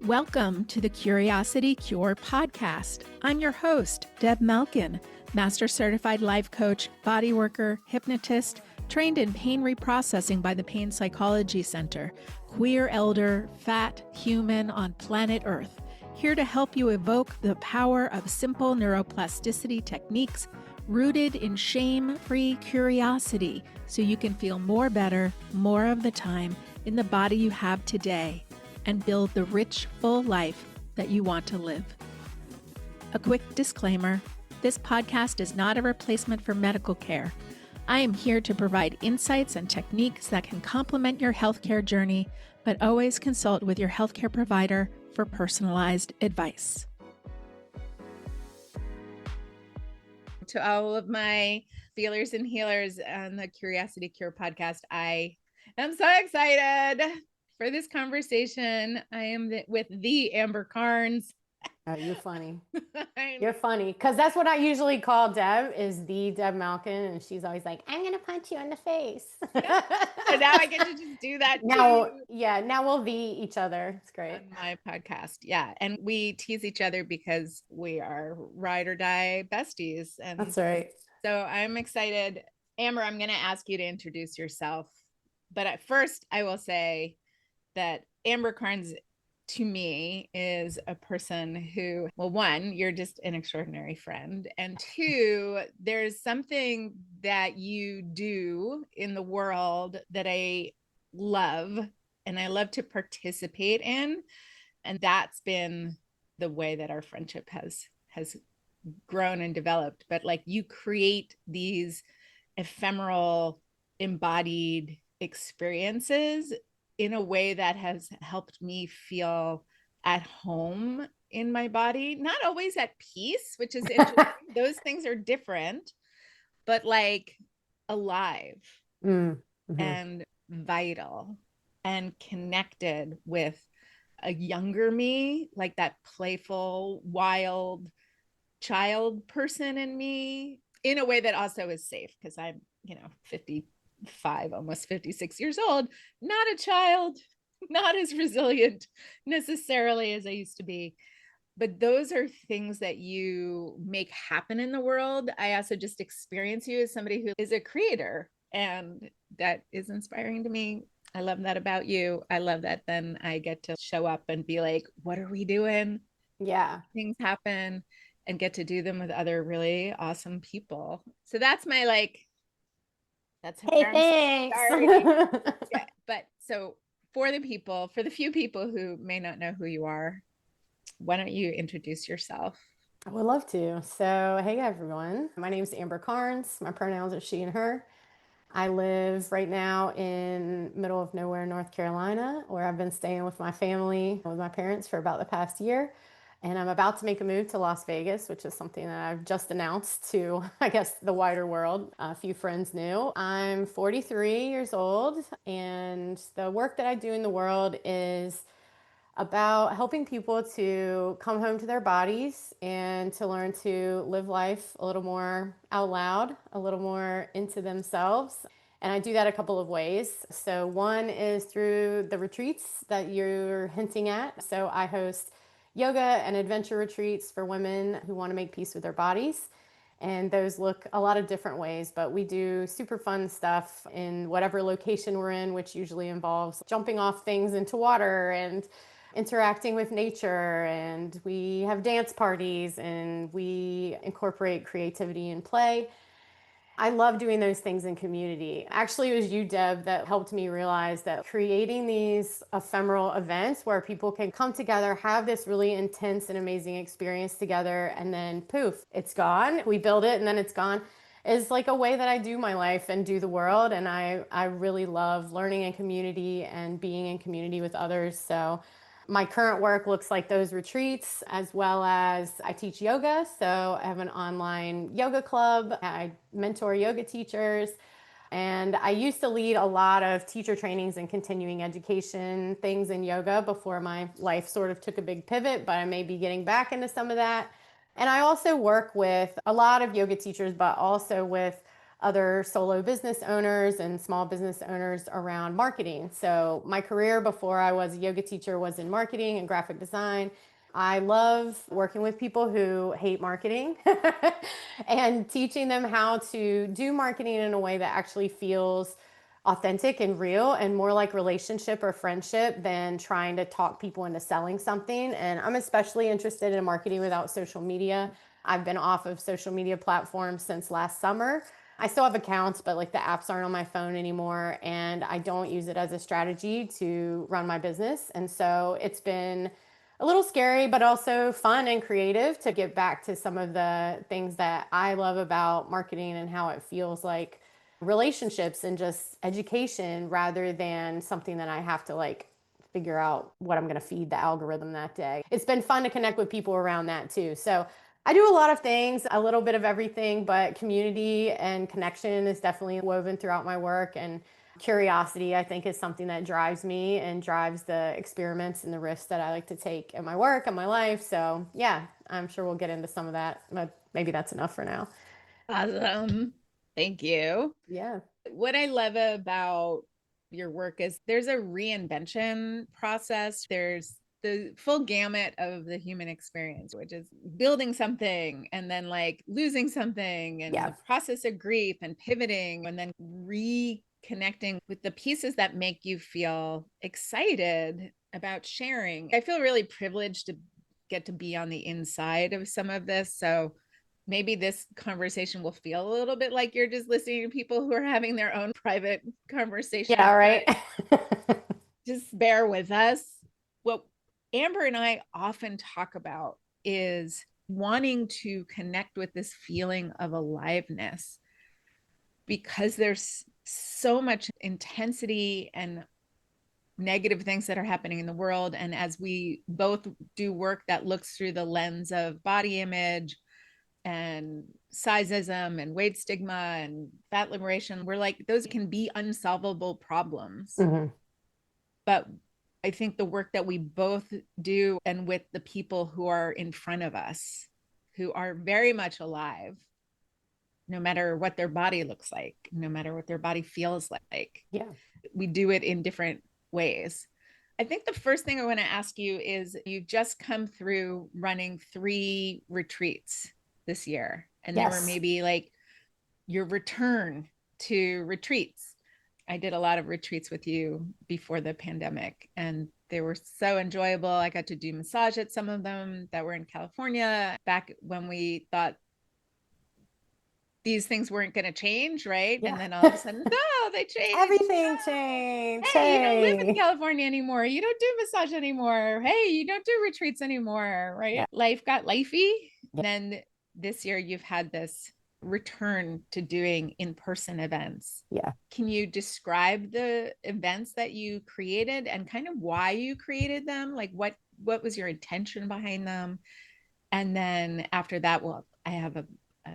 Welcome to the Curiosity Cure podcast. I'm your host, Deb Malkin, Master Certified Life Coach, Body Worker, Hypnotist, trained in pain reprocessing by the Pain Psychology Center, queer elder, fat human on planet Earth, here to help you evoke the power of simple neuroplasticity techniques rooted in shame-free curiosity so you can feel more better, more of the time in the body you have today and build the rich, full life that you want to live. A quick disclaimer, this podcast is not a replacement for medical care. I am here to provide insights and techniques that can complement your healthcare journey, but always consult with your healthcare provider for personalized advice. To all of my feelers and healers on the Curiosity Cure podcast, I am so excited for this conversation. I am with the Amber Karnes. Oh, you're funny. You're funny. Because that's what I usually call Deb, is the Deb Malkin. And she's always like, I'm going to punch you in the face. Yeah. So now I get to just do that now, too. Yeah, now we'll be each other. It's great. On my podcast. Yeah. And we tease each other because we are ride or die besties. And that's right. So I'm excited. Amber, I'm going to ask you to introduce yourself. But at first, I will say that Amber Karnes to me is a person who, well, one, you're just an extraordinary friend. And two, there's something that you do in the world that I love and I love to participate in. And that's been the way that our friendship has grown and developed. But like, you create these ephemeral, embodied experiences in a way that has helped me feel at home in my body, not always at peace, which is interesting. Those things are different, but like alive and vital and connected with a younger me, like that playful, wild child person in me, in a way that also is safe because I'm, 55, almost 56 years old, not a child, not as resilient necessarily as I used to be. But those are things that you make happen in the world. I also just experience you as somebody who is a creator, and that is inspiring to me. I love that about you. I love that then I get to show up and be like, what are we doing? Yeah. Things happen and get to do them with other really awesome people. So that's my that's how hey, thanks. Yeah, but so for the few people who may not know who you are, why don't you introduce yourself? I would love to. So, hey everyone, my name is Amber Karnes. My pronouns are she and her. I live right now in middle of nowhere, North Carolina, where I've been staying with my family, with my parents for about the past year. And I'm about to make a move to Las Vegas, which is something that I've just announced to, I guess, the wider world. A few friends knew. I'm 43 years old, and the work that I do in the world is about helping people to come home to their bodies and to learn to live life a little more out loud, a little more into themselves. And I do that a couple of ways. So one is through the retreats that you're hinting at. So I host yoga and adventure retreats for women who want to make peace with their bodies. And those look a lot of different ways, but we do super fun stuff in whatever location we're in, which usually involves jumping off things into water and interacting with nature. And we have dance parties and we incorporate creativity and play. I love doing those things in community. Actually, it was you, Deb, that helped me realize that creating these ephemeral events where people can come together, have this really intense and amazing experience together, and then poof, it's gone. We build it and then it's gone, is like a way that I do my life and do the world. And I really love learning in community and being in community with others. So my current work looks like those retreats, as well as I teach yoga. So I have an online yoga club. I mentor yoga teachers. And I used to lead a lot of teacher trainings and continuing education things in yoga before my life sort of took a big pivot, but I may be getting back into some of that. And I also work with a lot of yoga teachers, but also with other solo business owners and small business owners around marketing. So my career before I was a yoga teacher was in marketing and graphic design. I love working with people who hate marketing and teaching them how to do marketing in a way that actually feels authentic and real and more like relationship or friendship than trying to talk people into selling something. And I'm especially interested in marketing without social media. I've been off of social media platforms since last summer. I still have accounts, but like the apps aren't on my phone anymore, and I don't use it as a strategy to run my business. And so it's been a little scary, but also fun and creative to get back to some of the things that I love about marketing and how it feels like relationships and just education rather than something that I have to like figure out what I'm going to feed the algorithm that day. It's been fun to connect with people around that too. So I do a lot of things, a little bit of everything, but community and connection is definitely woven throughout my work. And curiosity, I think, is something that drives me and drives the experiments and the risks that I like to take in my work and my life. So, yeah, I'm sure we'll get into some of that, but maybe that's enough for now. Awesome. Thank you. Yeah. What I love about your work is there's a reinvention process. There's the full gamut of the human experience, which is building something and then like losing something and Yeah. the process of grief and pivoting and then reconnecting with the pieces that make you feel excited about sharing. I feel really privileged to get to be on the inside of some of this. So maybe this conversation will feel a little bit like you're just listening to people who are having their own private Yeah. conversations, All but right. just bear with us. What Amber and I often talk about is wanting to connect with this feeling of aliveness because there's so much intensity and negative things that are happening in the world. And as we both do work that looks through the lens of body image and sizeism and weight stigma and fat liberation, we're like, those can be unsolvable problems. Hmm. But I think the work that we both do and with the people who are in front of us, who are very much alive, no matter what their body looks like, no matter what their body feels like, Yeah. we do it in different ways. I think the first thing I want to ask you is you've just come through running 3 retreats this year, and they were Yes. maybe like your return to retreats. I did a lot of retreats with you before the pandemic, and they were so enjoyable. I got to do massage at some of them that were in California back when we thought these things weren't going to change, right? Yeah. And then all of a sudden, no, they changed. Everything changed. Hey, you don't live in Hey. California anymore. You don't do massage anymore. Hey, you don't do retreats anymore, right? Yeah. Life got lifey. Yeah. Then this year you've had this return to doing in-person events. Yeah. Can you describe the events that you created and kind of why you created them? Like what was your intention behind them? And then after that, well, I have a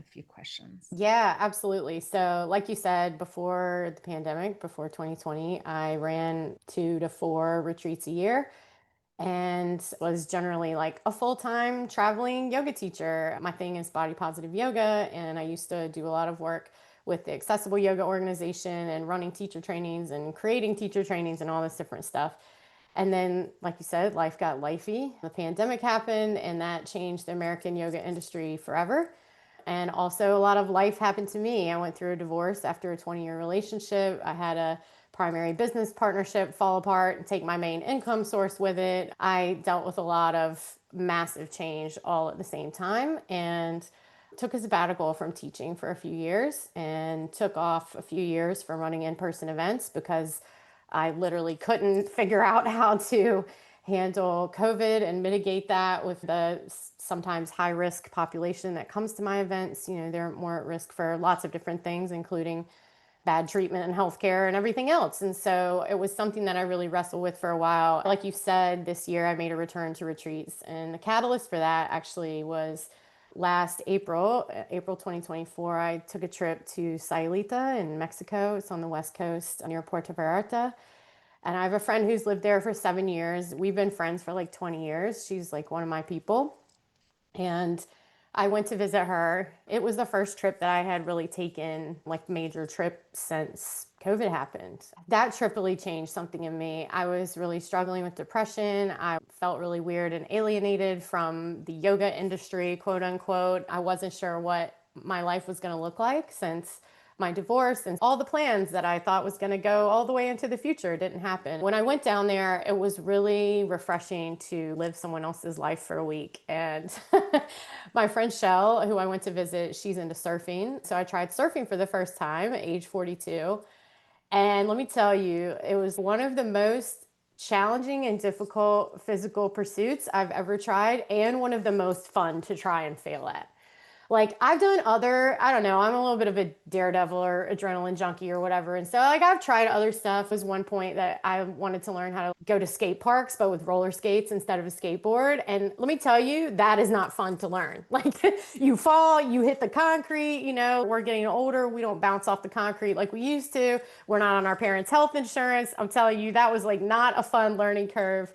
few questions. Yeah, absolutely. So, like you said, before the pandemic, before 2020, I ran 2 to 4 retreats a year and was generally like a full-time traveling yoga teacher. My thing is body positive yoga, and I used to do a lot of work with the Accessible Yoga organization and running teacher trainings and creating teacher trainings and all this different stuff. And then, like you said, life got lifey. The pandemic happened, and that changed the American yoga industry forever. And also, a lot of life happened to me. I went through a divorce after a 20-year relationship. I had a primary business partnership fall apart and take my main income source with it. I dealt with a lot of massive change all at the same time and took a sabbatical from teaching for a few years and took off a few years from running in-person events because I literally couldn't figure out how to handle COVID and mitigate that with the sometimes high risk population that comes to my events. You know, they're more at risk for lots of different things, including bad treatment and healthcare and everything else. And so it was something that I really wrestled with for a while. Like you said, this year I made a return to retreats. And the catalyst for that actually was last April 2024, I took a trip to Sayulita in Mexico. It's on the West Coast near Puerto Vallarta. And I have a friend who's lived there for 7 years. We've been friends for like 20 years. She's like one of my people. And I went to visit her. It was the first trip that I had really taken, like major trip since COVID happened. That trip really changed something in me. I was really struggling with depression. I felt really weird and alienated from the yoga industry, quote unquote. I wasn't sure what my life was going to look like since my divorce, and all the plans that I thought was going to go all the way into the future didn't happen. When I went down there, it was really refreshing to live someone else's life for a week. And my friend Shell, who I went to visit, she's into surfing. So I tried surfing for the first time at age 42. And let me tell you, it was one of the most challenging and difficult physical pursuits I've ever tried, and one of the most fun to try and fail at. Like I've done other, I don't know, I'm a little bit of a daredevil or adrenaline junkie or whatever. And so like I've tried other stuff. There was one point that I wanted to learn how to go to skate parks, but with roller skates instead of a skateboard. And let me tell you, that is not fun to learn. Like you fall, you hit the concrete, we're getting older. We don't bounce off the concrete like we used to. We're not on our parents' health insurance. I'm telling you, that was like not a fun learning curve.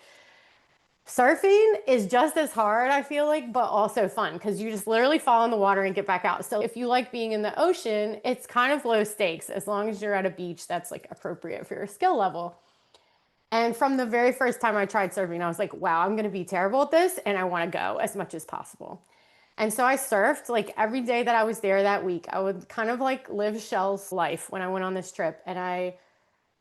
Surfing is just as hard, I feel like, but also fun because you just literally fall in the water and get back out. So if you like being in the ocean, it's kind of low stakes as long as you're at a beach that's like appropriate for your skill level. And from the very first time I tried surfing, I was like, wow, I'm going to be terrible at this and I want to go as much as possible. And so I surfed like every day that I was there that week. I would kind of like live Shell's life when I went on this trip. And I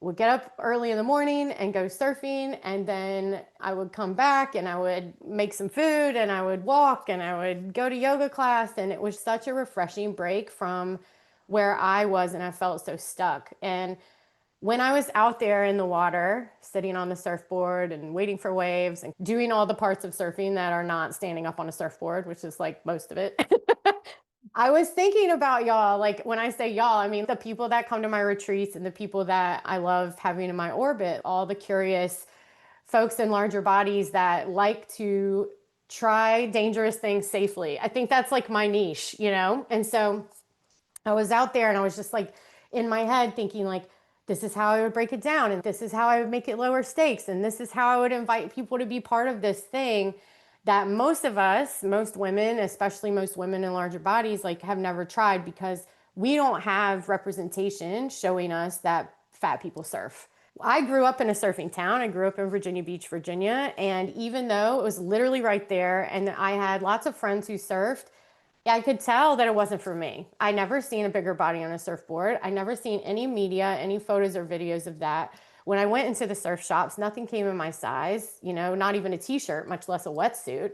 would get up early in the morning and go surfing, and then I would come back and I would make some food and I would walk and I would go to yoga class, and it was such a refreshing break from where I was and I felt so stuck. And when I was out there in the water, sitting on the surfboard and waiting for waves and doing all the parts of surfing that are not standing up on a surfboard, which is like most of it, I was thinking about y'all. Like when I say y'all, I mean the people that come to my retreats and the people that I love having in my orbit, all the curious folks in larger bodies that like to try dangerous things safely. I think that's like my niche. And so I was out there and I was just like in my head thinking like, this is how I would break it down, and this is how I would make it lower stakes, and this is how I would invite people to be part of this thing that most of us, most women, especially most women in larger bodies, like have never tried because we don't have representation showing us that fat people surf. I grew up in a surfing town. I grew up in Virginia Beach, Virginia. And even though it was literally right there and I had lots of friends who surfed, I could tell that it wasn't for me. I never seen a bigger body on a surfboard. I never seen any media, any photos or videos of that. When I went into the surf shops, nothing came in my size, not even a t-shirt, much less a wetsuit.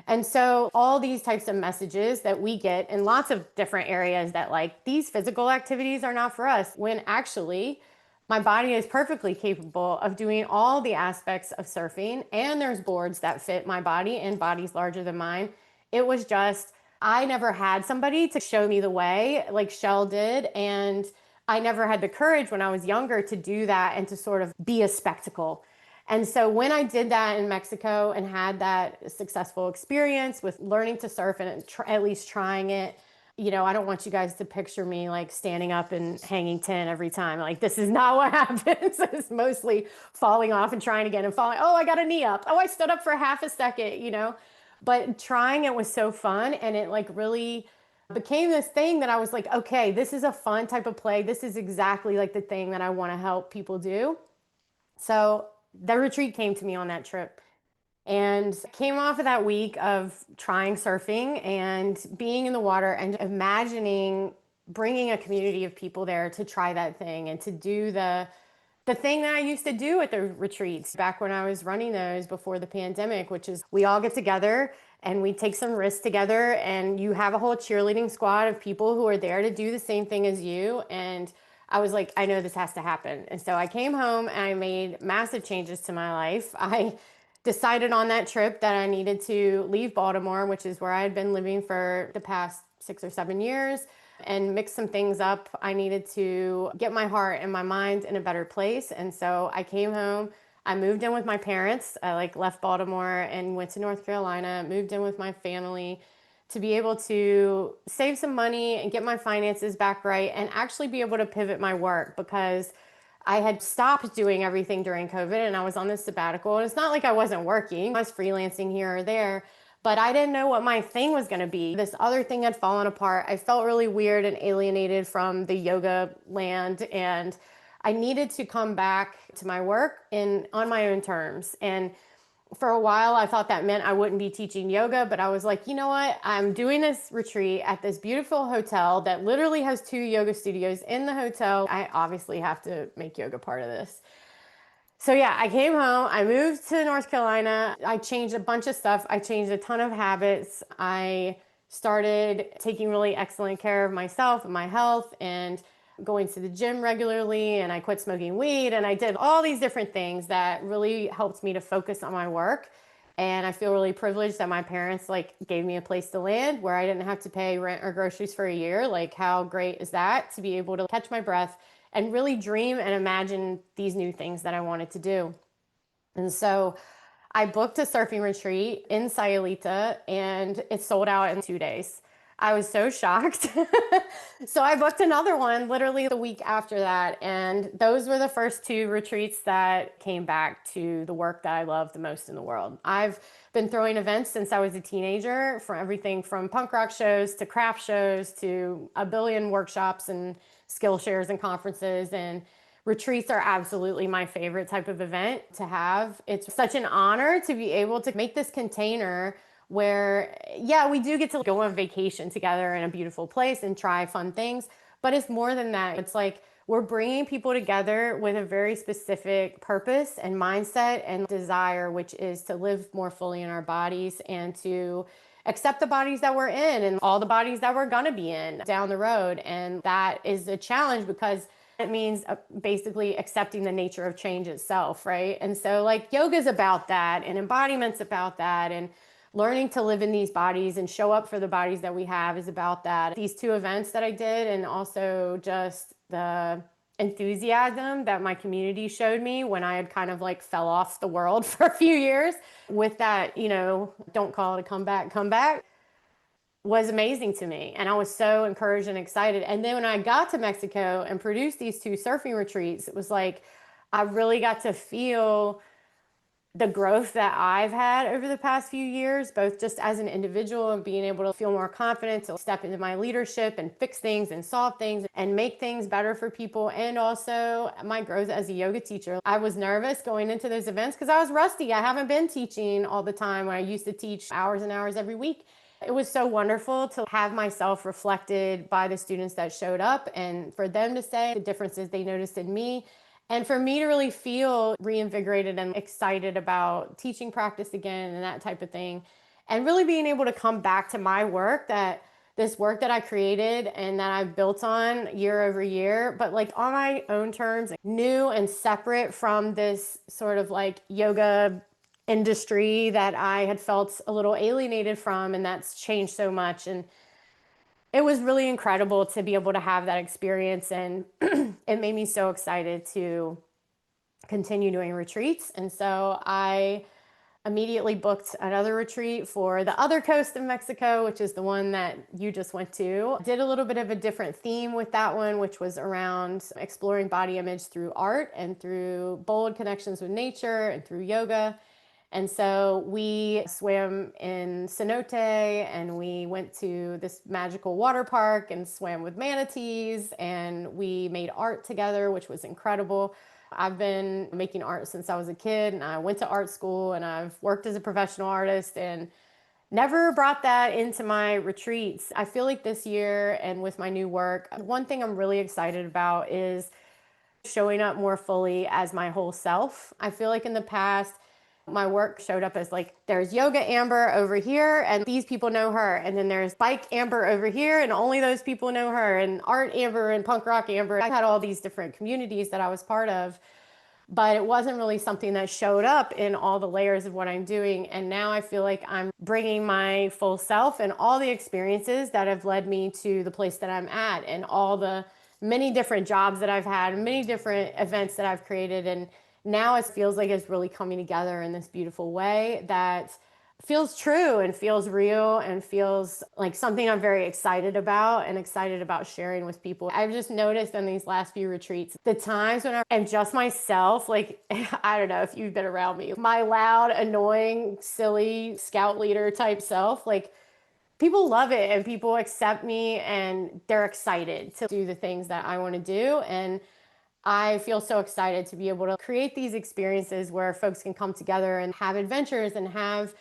And so all these types of messages that we get in lots of different areas that like these physical activities are not for us, when actually my body is perfectly capable of doing all the aspects of surfing, and there's boards that fit my body and bodies larger than mine. It was just, I never had somebody to show me the way like Shell did. And I never had the courage when I was younger to do that and to sort of be a spectacle. And so when I did that in Mexico and had that successful experience with learning to surf and at least trying it, I don't want you guys to picture me like standing up and hanging 10 every time. Like, this is not what happens. It's mostly falling off and trying again and falling. Oh, I got a knee up. Oh, I stood up for half a second. But trying it was so fun, and it like really became this thing that I was like, okay, this is a fun type of play. This is exactly like the thing that I want to help people do. So the retreat came to me on that trip, and came off of that week of trying surfing and being in the water and imagining bringing a community of people there to try that thing and to do the thing that I used to do at the retreats back when I was running those before the pandemic, which is we all get together and we take some risks together, and you have a whole cheerleading squad of people who are there to do the same thing as you. And I was like, I know this has to happen. And so I came home and I made massive changes to my life. I decided on that trip that I needed to leave Baltimore, which is where I had been living for the past 6 or 7 years, and mix some things up. I needed to get my heart and my mind in a better place. And so I came home. I moved in with my parents. I like left Baltimore and went to North Carolina, moved in with my family to be able to save some money and get my finances back right and actually be able to pivot my work, because I had stopped doing everything during COVID and I was on this sabbatical. And it's not like I wasn't working. I was freelancing here or there, but I didn't know what my thing was going to be. This other thing had fallen apart. I felt really weird and alienated from the yoga land, and I needed to come back to my work on my own terms. And for a while, I thought that meant I wouldn't be teaching yoga, but I was like, you know what? I'm doing this retreat at this beautiful hotel that literally has 2 yoga studios in the hotel. I obviously have to make yoga part of this. So yeah, I came home, I moved to North Carolina. I changed a bunch of stuff. I changed a ton of habits. I started taking really excellent care of myself and my health and going to the gym regularly, and I quit smoking weed, and I did all these different things that really helped me to focus on my work. And I feel really privileged that my parents like gave me a place to land where I didn't have to pay rent or groceries for a year. Like, how great is that to be able to catch my breath and really dream and imagine these new things that I wanted to do. And so I booked a surfing retreat in Sayulita, and it sold out in 2 days. I was so shocked. So I booked another one literally the week after that. And those were the first 2 retreats that came back to the work that I love the most in the world. I've been throwing events since I was a teenager, from everything from punk rock shows to craft shows to a billion workshops and skill shares and conferences. And retreats are absolutely my favorite type of event to have. It's such an honor to be able to make this container where, yeah, we do get to go on vacation together in a beautiful place and try fun things, but it's more than that. It's like we're bringing people together with a very specific purpose and mindset and desire, which is to live more fully in our bodies and to accept the bodies that we're in and all the bodies that we're gonna be in down the road. And that is a challenge because it means basically accepting the nature of change itself, right? And so like yoga is about that, and embodiment's about that, and learning to live in these bodies and show up for the bodies that we have is about that. These 2 events that I did, and also just the enthusiasm that my community showed me when I had kind of like fell off the world for a few years with that, don't call it a comeback was amazing to me. And I was so encouraged and excited. And then when I got to Mexico and produced these 2 surfing retreats, it was like I really got to feel the growth that I've had over the past few years, both just as an individual and being able to feel more confident to step into my leadership and fix things and solve things and make things better for people. And also my growth as a yoga teacher. I was nervous going into those events because I was rusty. I haven't been teaching all the time when I used to teach hours and hours every week. It was so wonderful to have myself reflected by the students that showed up and for them to say the differences they noticed in me. And for me to really feel reinvigorated and excited about teaching practice again and that type of thing. And really being able to come back to my work, this work that I created and that I've built on year over year, but like on my own terms, new and separate from this sort of like yoga industry that I had felt a little alienated from, and that's changed so much. And it was really incredible to be able to have that experience, and it made me so excited to continue doing retreats. And so I immediately booked another retreat for the other coast of Mexico, which is the one that you just went to. Did a little bit of a different theme with that one, which was around exploring body image through art and through bold connections with nature and through yoga. And so we swam in cenote, and we went to this magical water park and swam with manatees, and we made art together, which was incredible. I've been making art since I was a kid, and I went to art school, and I've worked as a professional artist and never brought that into my retreats. I feel like this year and with my new work, one thing I'm really excited about is showing up more fully as my whole self. I feel like in the past, my work showed up as like, there's yoga Amber over here, and these people know her. And then there's bike Amber over here, and only those people know her. And art Amber and punk rock Amber. I had all these different communities that I was part of, but it wasn't really something that showed up in all the layers of what I'm doing. And now I feel like I'm bringing my full self and all the experiences that have led me to the place that I'm at, and all the many different jobs that I've had, many different events that I've created. And now it feels like it's really coming together in this beautiful way that feels true and feels real and feels like something I'm very excited about and excited about sharing with people. I've just noticed in these last few retreats, the times when I am just myself, like, I don't know if you've been around me, my loud, annoying, silly scout leader type self, like, people love it and people accept me and they're excited to do the things that I want to do. And I feel so excited to be able to create these experiences where folks can come together and have adventures and have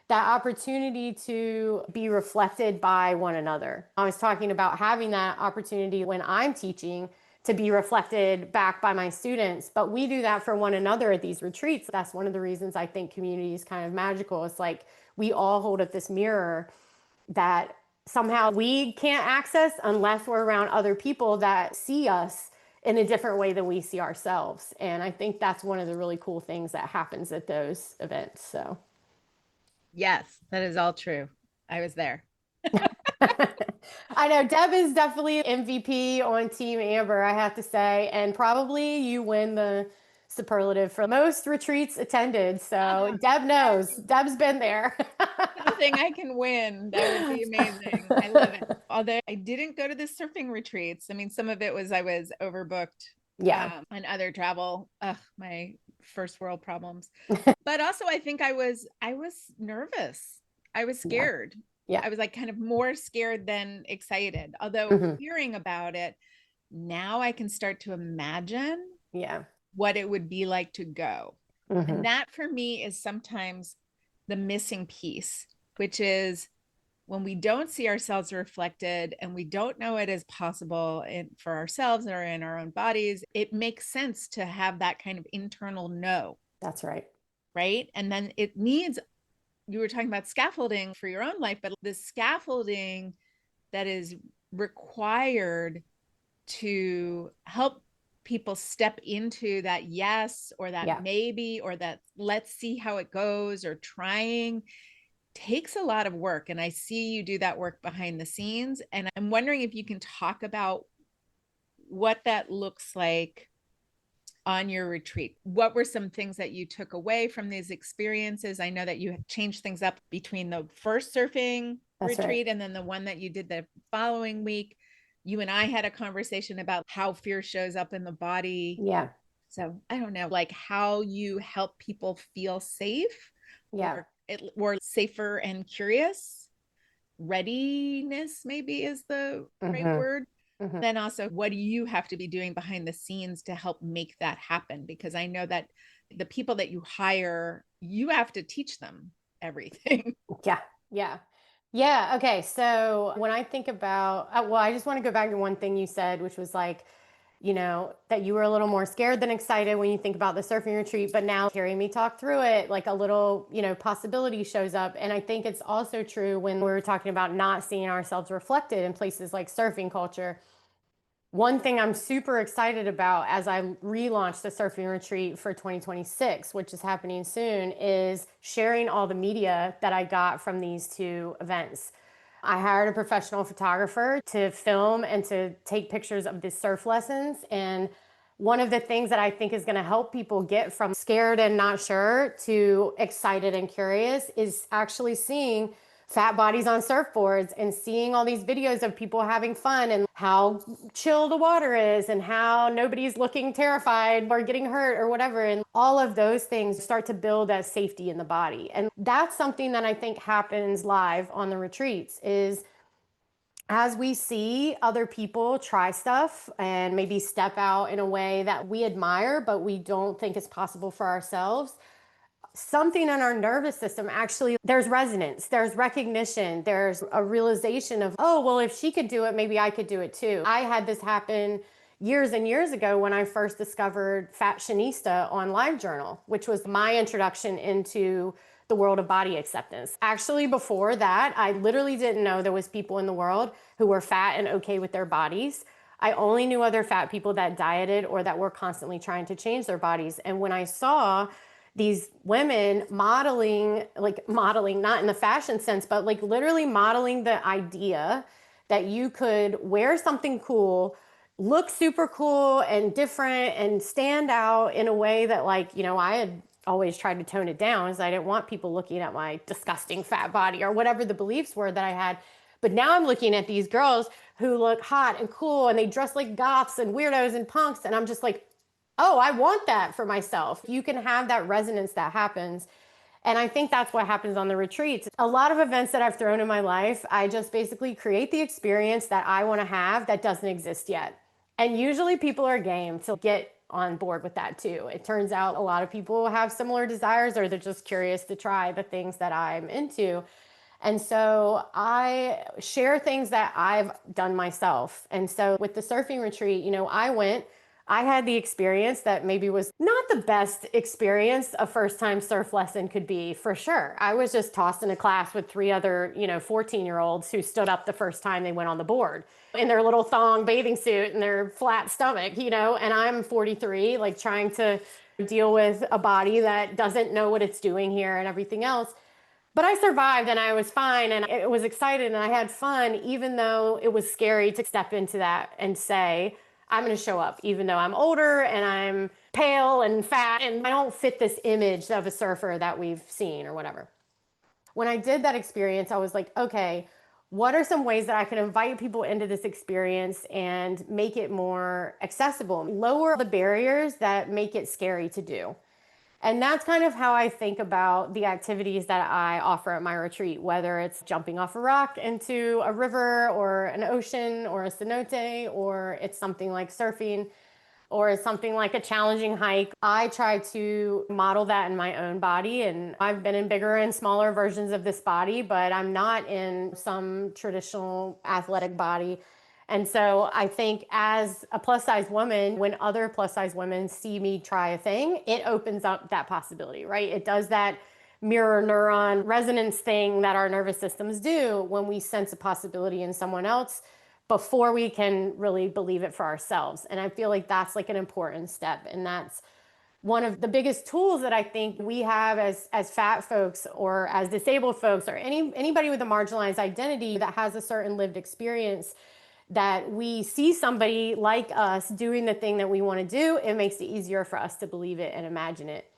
that opportunity to be reflected by one another. I was talking about having that opportunity when I'm teaching to be reflected back by my students, but we do that for one another at these retreats. That's one of the reasons I think community is kind of magical. It's like we all hold up this mirror that somehow we can't access unless we're around other people that see us in a different way than we see ourselves. And I think that's one of the really cool things that happens at those events. So Yes, that is all true. I was there. I know Deb is definitely MVP on Team Amber, I have to say, and probably you win the superlative for most retreats attended. So Deb knows. Deb's been there. Something I can win. That would be amazing. I love it. Although I didn't go to the surfing retreats. I mean, some of it was I was overbooked Yeah. on other travel. Ugh, my first world problems. But also I think I was nervous. I was Yeah. scared. Yeah. I was like kind of more scared than excited. Although Hmm. hearing about it, now I can start to imagine Yeah. what it would be like to go. Hmm. And that for me is sometimes the missing piece, which is when we don't see ourselves reflected and we don't know it is possible for ourselves or in our own bodies, it makes sense to have that kind of internal no, That's right. right? And then it needs, you were talking about scaffolding for your own life, but the scaffolding that is required to help people step into that yes or that Yeah. maybe or that let's see how it goes or trying takes a lot of work. And I see you do that work behind the scenes. And I'm wondering if you can talk about what that looks like on your retreat. What were some things that you took away from these experiences? I know that you changed things up between the first surfing That's right. retreat and then the one that you did the following week. You and I had a conversation about how fear shows up in the body. Yeah. So I don't know, like how you help people feel safe Yeah. or safer and curious. Readiness maybe is the right Hmm. word. Hmm. Then also, what do you have to be doing behind the scenes to help make that happen? Because I know that the people that you hire, you have to teach them everything. Yeah. Yeah. Yeah. Okay. So when I think about, well, I just want to go back to one thing you said, which was like, that you were a little more scared than excited when you think about the surfing retreat, but now hearing me talk through it, like a little, possibility shows up. And I think it's also true when we're talking about not seeing ourselves reflected in places like surfing culture. One thing I'm super excited about as I relaunch the surfing retreat for 2026, which is happening soon, is sharing all the media that I got from these two events. I hired a professional photographer to film and to take pictures of the surf lessons. And one of the things that I think is going to help people get from scared and not sure to excited and curious is actually seeing fat bodies on surfboards and seeing all these videos of people having fun and how chill the water is and how nobody's looking terrified or getting hurt or whatever. And all of those things start to build that safety in the body. And that's something that I think happens live on the retreats is as we see other people try stuff and maybe step out in a way that we admire, but we don't think is possible for ourselves, something in our nervous system actually, there's resonance, there's recognition, there's a realization of, oh, well, if she could do it, maybe I could do it too. I had this happen years and years ago when I first discovered Fashionista on LiveJournal, which was my introduction into the world of body acceptance. Actually, before that, I literally didn't know there was people in the world who were fat and okay with their bodies. I only knew other fat people that dieted or that were constantly trying to change their bodies. And when I saw these women modeling, like modeling, not in the fashion sense, but like literally modeling the idea that you could wear something cool, look super cool and different and stand out in a way that, like, I had always tried to tone it down, is I didn't want people looking at my disgusting fat body or whatever the beliefs were that I had. But now I'm looking at these girls who look hot and cool and they dress like goths and weirdos and punks. And I'm just like, oh, I want that for myself. You can have that resonance that happens. And I think that's what happens on the retreats. A lot of events that I've thrown in my life, I just basically create the experience that I want to have that doesn't exist yet. And usually people are game to get on board with that too. It turns out a lot of people have similar desires, or they're just curious to try the things that I'm into. And so I share things that I've done myself. And so with the surfing retreat, I had the experience that maybe was not the best experience a first time surf lesson could be, for sure. I was just tossed in a class with three other, 14-year-olds who stood up the first time they went on the board in their little thong bathing suit and their flat stomach, and I'm 43, like trying to deal with a body that doesn't know what it's doing here and everything else. But I survived and I was fine and it was excited and I had fun, even though it was scary to step into that and say, I'm going to show up, even though I'm older and I'm pale and fat and I don't fit this image of a surfer that we've seen or whatever. When I did that experience, I was like, okay, what are some ways that I can invite people into this experience and make it more accessible, lower the barriers that make it scary to do? And that's kind of how I think about the activities that I offer at my retreat, whether it's jumping off a rock into a river or an ocean or a cenote, or it's something like surfing, or it's something like a challenging hike. I try to model that in my own body. And I've been in bigger and smaller versions of this body, but I'm not in some traditional athletic body. And so I think as a plus size woman, when other plus size women see me try a thing, it opens up that possibility, right? It does that mirror neuron resonance thing that our nervous systems do when we sense a possibility in someone else before we can really believe it for ourselves. And I feel like that's like an important step. And that's one of the biggest tools that I think we have as fat folks or as disabled folks or anybody with a marginalized identity that has a certain lived experience, that we see somebody like us doing the thing that we want to do. It makes it easier for us to believe it and imagine it.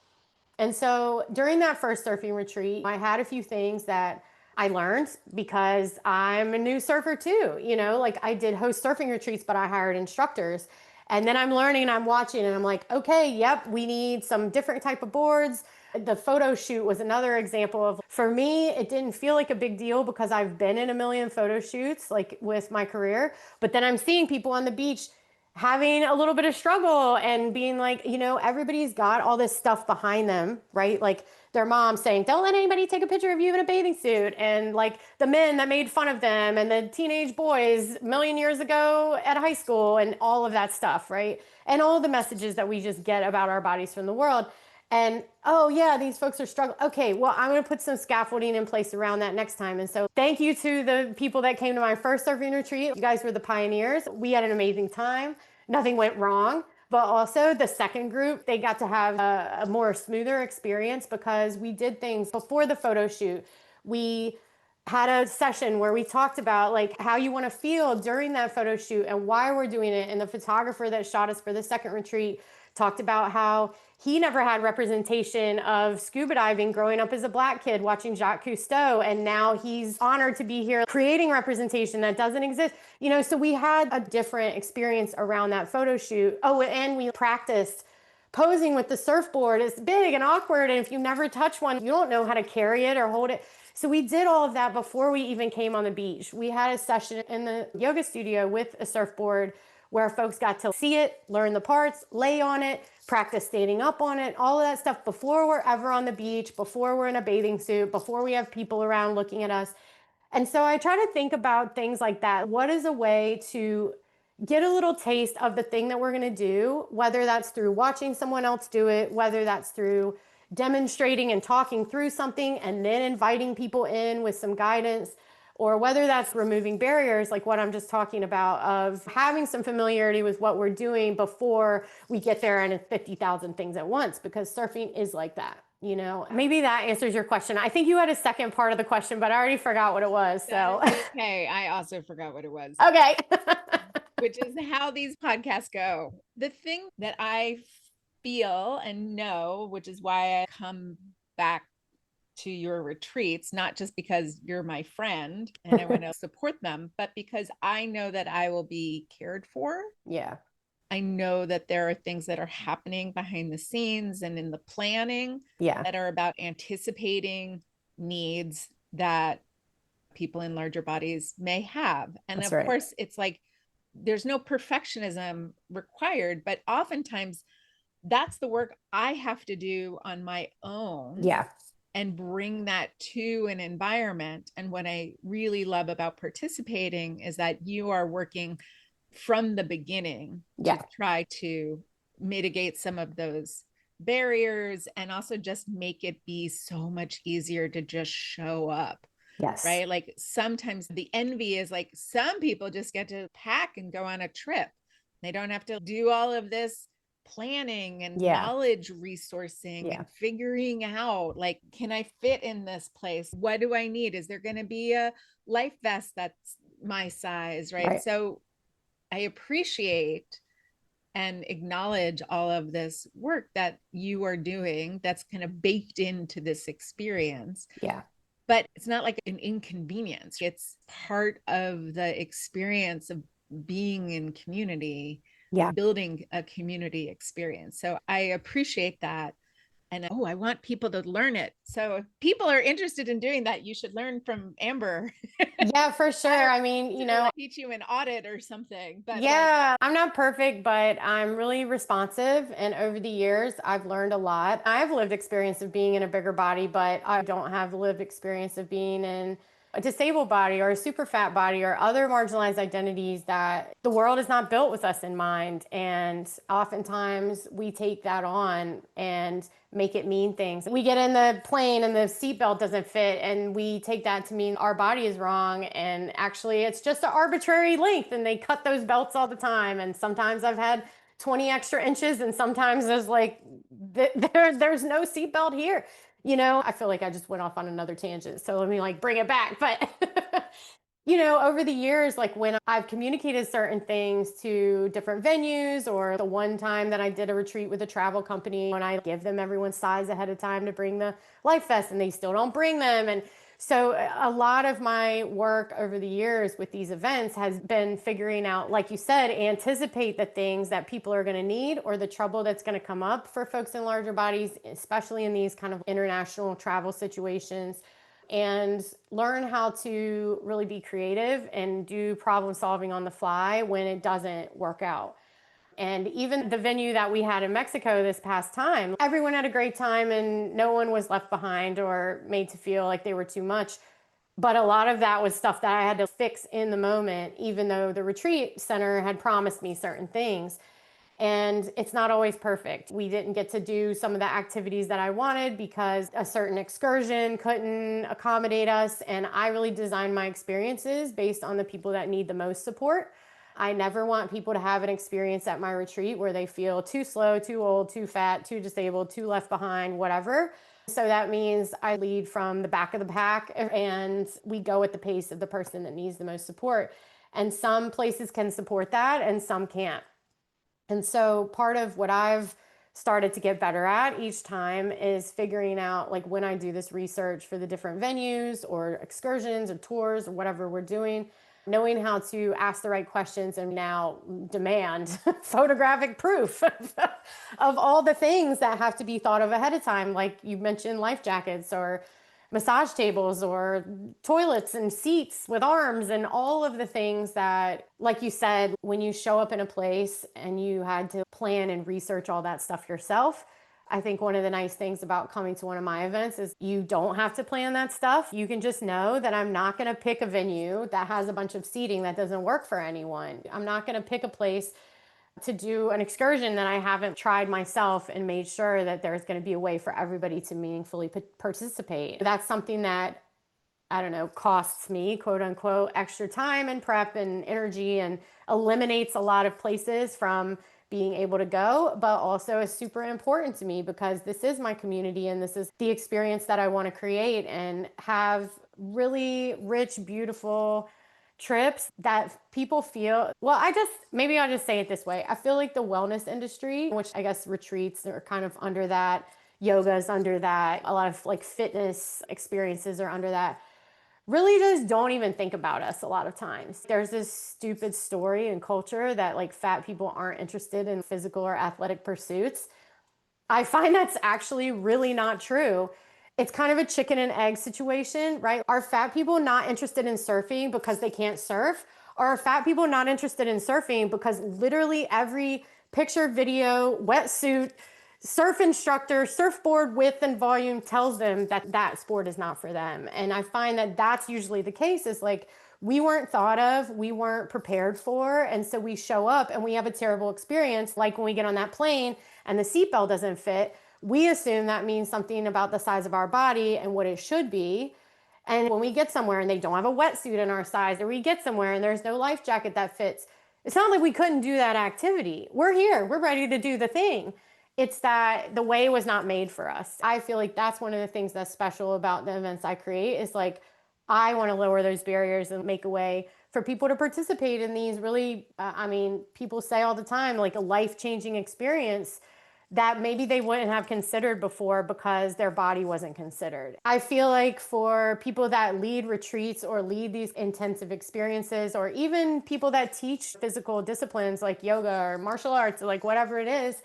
And so during that first surfing retreat, I had a few things that I learned because I'm a new surfer too. Like I did host surfing retreats, but I hired instructors. And then I'm learning and I'm watching and I'm like, okay, yep, we need some different type of boards. The photo shoot was another example of, for me, it didn't feel like a big deal because I've been in a million photo shoots like with my career. But then I'm seeing people on the beach having a little bit of struggle and being like, everybody's got all this stuff behind them, right? Like their mom saying, don't let anybody take a picture of you in a bathing suit. And like the men that made fun of them and the teenage boys a million years ago at high school and all of that stuff, right? And all the messages that we just get about our bodies from the world. And oh yeah, these folks are struggling. Okay, well, I'm going to put some scaffolding in place around that next time. And so thank you to the people that came to my first surfing retreat. You guys were the pioneers. We had an amazing time. Nothing went wrong. But also the second group, they got to have a more smoother experience because we did things before the photo shoot. We had a session where we talked about like how you want to feel during that photo shoot and why we're doing it. And the photographer that shot us for the second retreat talked about how he never had representation of scuba diving growing up as a Black kid watching Jacques Cousteau. And now he's honored to be here creating representation that doesn't exist. So we had a different experience around that photo shoot. Oh, and we practiced posing with the surfboard. It's big and awkward. And if you never touch one, you don't know how to carry it or hold it. So we did all of that before we even came on the beach. We had a session in the yoga studio with a surfboard where folks got to see it, learn the parts, lay on it, practice standing up on it, all of that stuff before we're ever on the beach, before we're in a bathing suit, before we have people around looking at us. And so I try to think about things like that. What is a way to get a little taste of the thing that we're going to do, whether that's through watching someone else do it, whether that's through demonstrating and talking through something and then inviting people in with some guidance, or whether that's removing barriers like what I'm just talking about of having some familiarity with what we're doing before we get there and it's 50,000 things at once, because surfing is like that. Maybe that answers your question. I think you had a second part of the question, but I already forgot what it was. So okay, I also forgot what it was. Okay. Which is how these podcasts go. The thing that I feel and know, which is why I come back to your retreats, not just because you're my friend and I want to support them, but because I know that I will be cared for. Yeah. I know that there are things that are happening behind the scenes and in the planning Yeah. that are about anticipating needs that people in larger bodies may have. And That's of right. course, it's like there's no perfectionism required, but oftentimes that's the work I have to do on my own Yeah. and bring that to an environment. And what I really love about participating is that you are working from the beginning to Yeah. try to mitigate some of those barriers and also just make it be so much easier to just show up. Yes. Right. Like sometimes the envy is like some people just get to pack and go on a trip. They don't have to do all of this planning and Yeah. knowledge resourcing Yeah. and figuring out, like, can I fit in this place? What do I need? Is there going to be a life vest that's my size? Right. Right. So I appreciate and acknowledge all of this work that you are doing that's kind of baked into this experience. Yeah. But it's not like an inconvenience. It's part of the experience of being in community, Yeah. building a community experience. So I appreciate that. And I want people to learn it. So if people are interested in doing that, you should learn from Amber. Yeah, for sure. I mean, To like teach you an audit or something. But like, yeah, I'm not perfect, but I'm really responsive. And over the years, I've learned a lot. I have lived experience of being in a bigger body, but I don't have lived experience of being in a disabled body or a super fat body or other marginalized identities that the world is not built with us in mind. And oftentimes we take that on and make it mean things. We get in the plane and the seatbelt doesn't fit, and we take that to mean our body is wrong. And actually, it's just an arbitrary length, and they cut those belts all the time. And sometimes I've had 20 extra inches, and sometimes there's like, there's no seatbelt here. I feel like I just went off on another tangent. So let me like bring it back. But over the years, like when I've communicated certain things to different venues, or the one time that I did a retreat with a travel company, and I give them everyone's size ahead of time to bring the Life Vest, and they still don't bring them. And so a lot of my work over the years with these events has been figuring out, like you said, anticipate the things that people are going to need or the trouble that's going to come up for folks in larger bodies, especially in these kind of international travel situations, and learn how to really be creative and do problem solving on the fly when it doesn't work out. And even the venue that we had in Mexico this past time, everyone had a great time and no one was left behind or made to feel like they were too much. But a lot of that was stuff that I had to fix in the moment, even though the retreat center had promised me certain things. And it's not always perfect. We didn't get to do some of the activities that I wanted because a certain excursion couldn't accommodate us. And I really design my experiences based on the people that need the most support. I never want people to have an experience at my retreat where they feel too slow, too old, too fat, too disabled, too left behind, whatever. So that means I lead from the back of the pack and we go at the pace of the person that needs the most support. And some places can support that and some can't. And so part of what I've started to get better at each time is figuring out, like, when I do this research for the different venues or excursions or tours or whatever we're doing, knowing how to ask the right questions and now demand photographic proof of all the things that have to be thought of ahead of time. Like you mentioned, life jackets or massage tables or toilets and seats with arms and all of the things that, like you said, when you show up in a place and you had to plan and research all that stuff yourself. I think one of the nice things about coming to one of my events is you don't have to plan that stuff. You can just know that I'm not going to pick a venue that has a bunch of seating that doesn't work for anyone. I'm not going to pick a place to do an excursion that I haven't tried myself and made sure that there's going to be a way for everybody to meaningfully participate. That's something that, I don't know, costs me, quote unquote, extra time and prep and energy, and eliminates a lot of places from being able to go, but also is super important to me because this is my community and this is the experience that I want to create and have really rich, beautiful, trips that people feel, well, maybe I'll just say it this way. I feel like the wellness industry, which I guess retreats are kind of under that, yoga is under that, a lot of like fitness experiences are under that, really just don't even think about us a lot of times. There's this stupid story and culture that like fat people aren't interested in physical or athletic pursuits. I find that's actually really not true. It's kind of a chicken and egg situation, right? Are fat people not interested in surfing because they can't surf? Or are fat people not interested in surfing because literally every picture, video, wetsuit, surf instructor, surfboard width and volume tells them that that sport is not for them? And I find that that's usually the case, is like, we weren't thought of, we weren't prepared for, and so we show up and we have a terrible experience. Like when we get on that plane and the seatbelt doesn't fit, we assume that means something about the size of our body and what it should be. And when we get somewhere and they don't have a wetsuit in our size, or we get somewhere and there's no life jacket that fits, it's not like we couldn't do that activity. We're here, we're ready to do the thing. It's that the way was not made for us. I feel like that's one of the things that's special about the events I create, is like, I want to lower those barriers and make a way for people to participate in these really, people say all the time, like a life-changing experience that maybe they wouldn't have considered before because their body wasn't considered. I feel like for people that lead retreats or lead these intensive experiences, or even people that teach physical disciplines like yoga or martial arts or like whatever it is,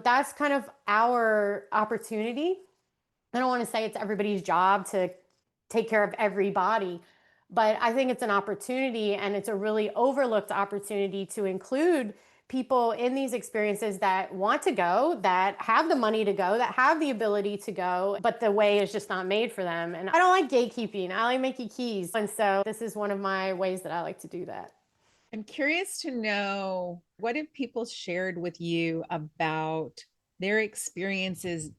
that's kind of our opportunity. I don't want to say it's everybody's job to take care of everybody, but I think it's an opportunity, and it's a really overlooked opportunity to include people in these experiences that want to go, that have the money to go, that have the ability to go, but the way is just not made for them. And I don't like gatekeeping. I like making keys. And so this is one of my ways that I like to do that. I'm curious to know, what have people shared with you about their experiences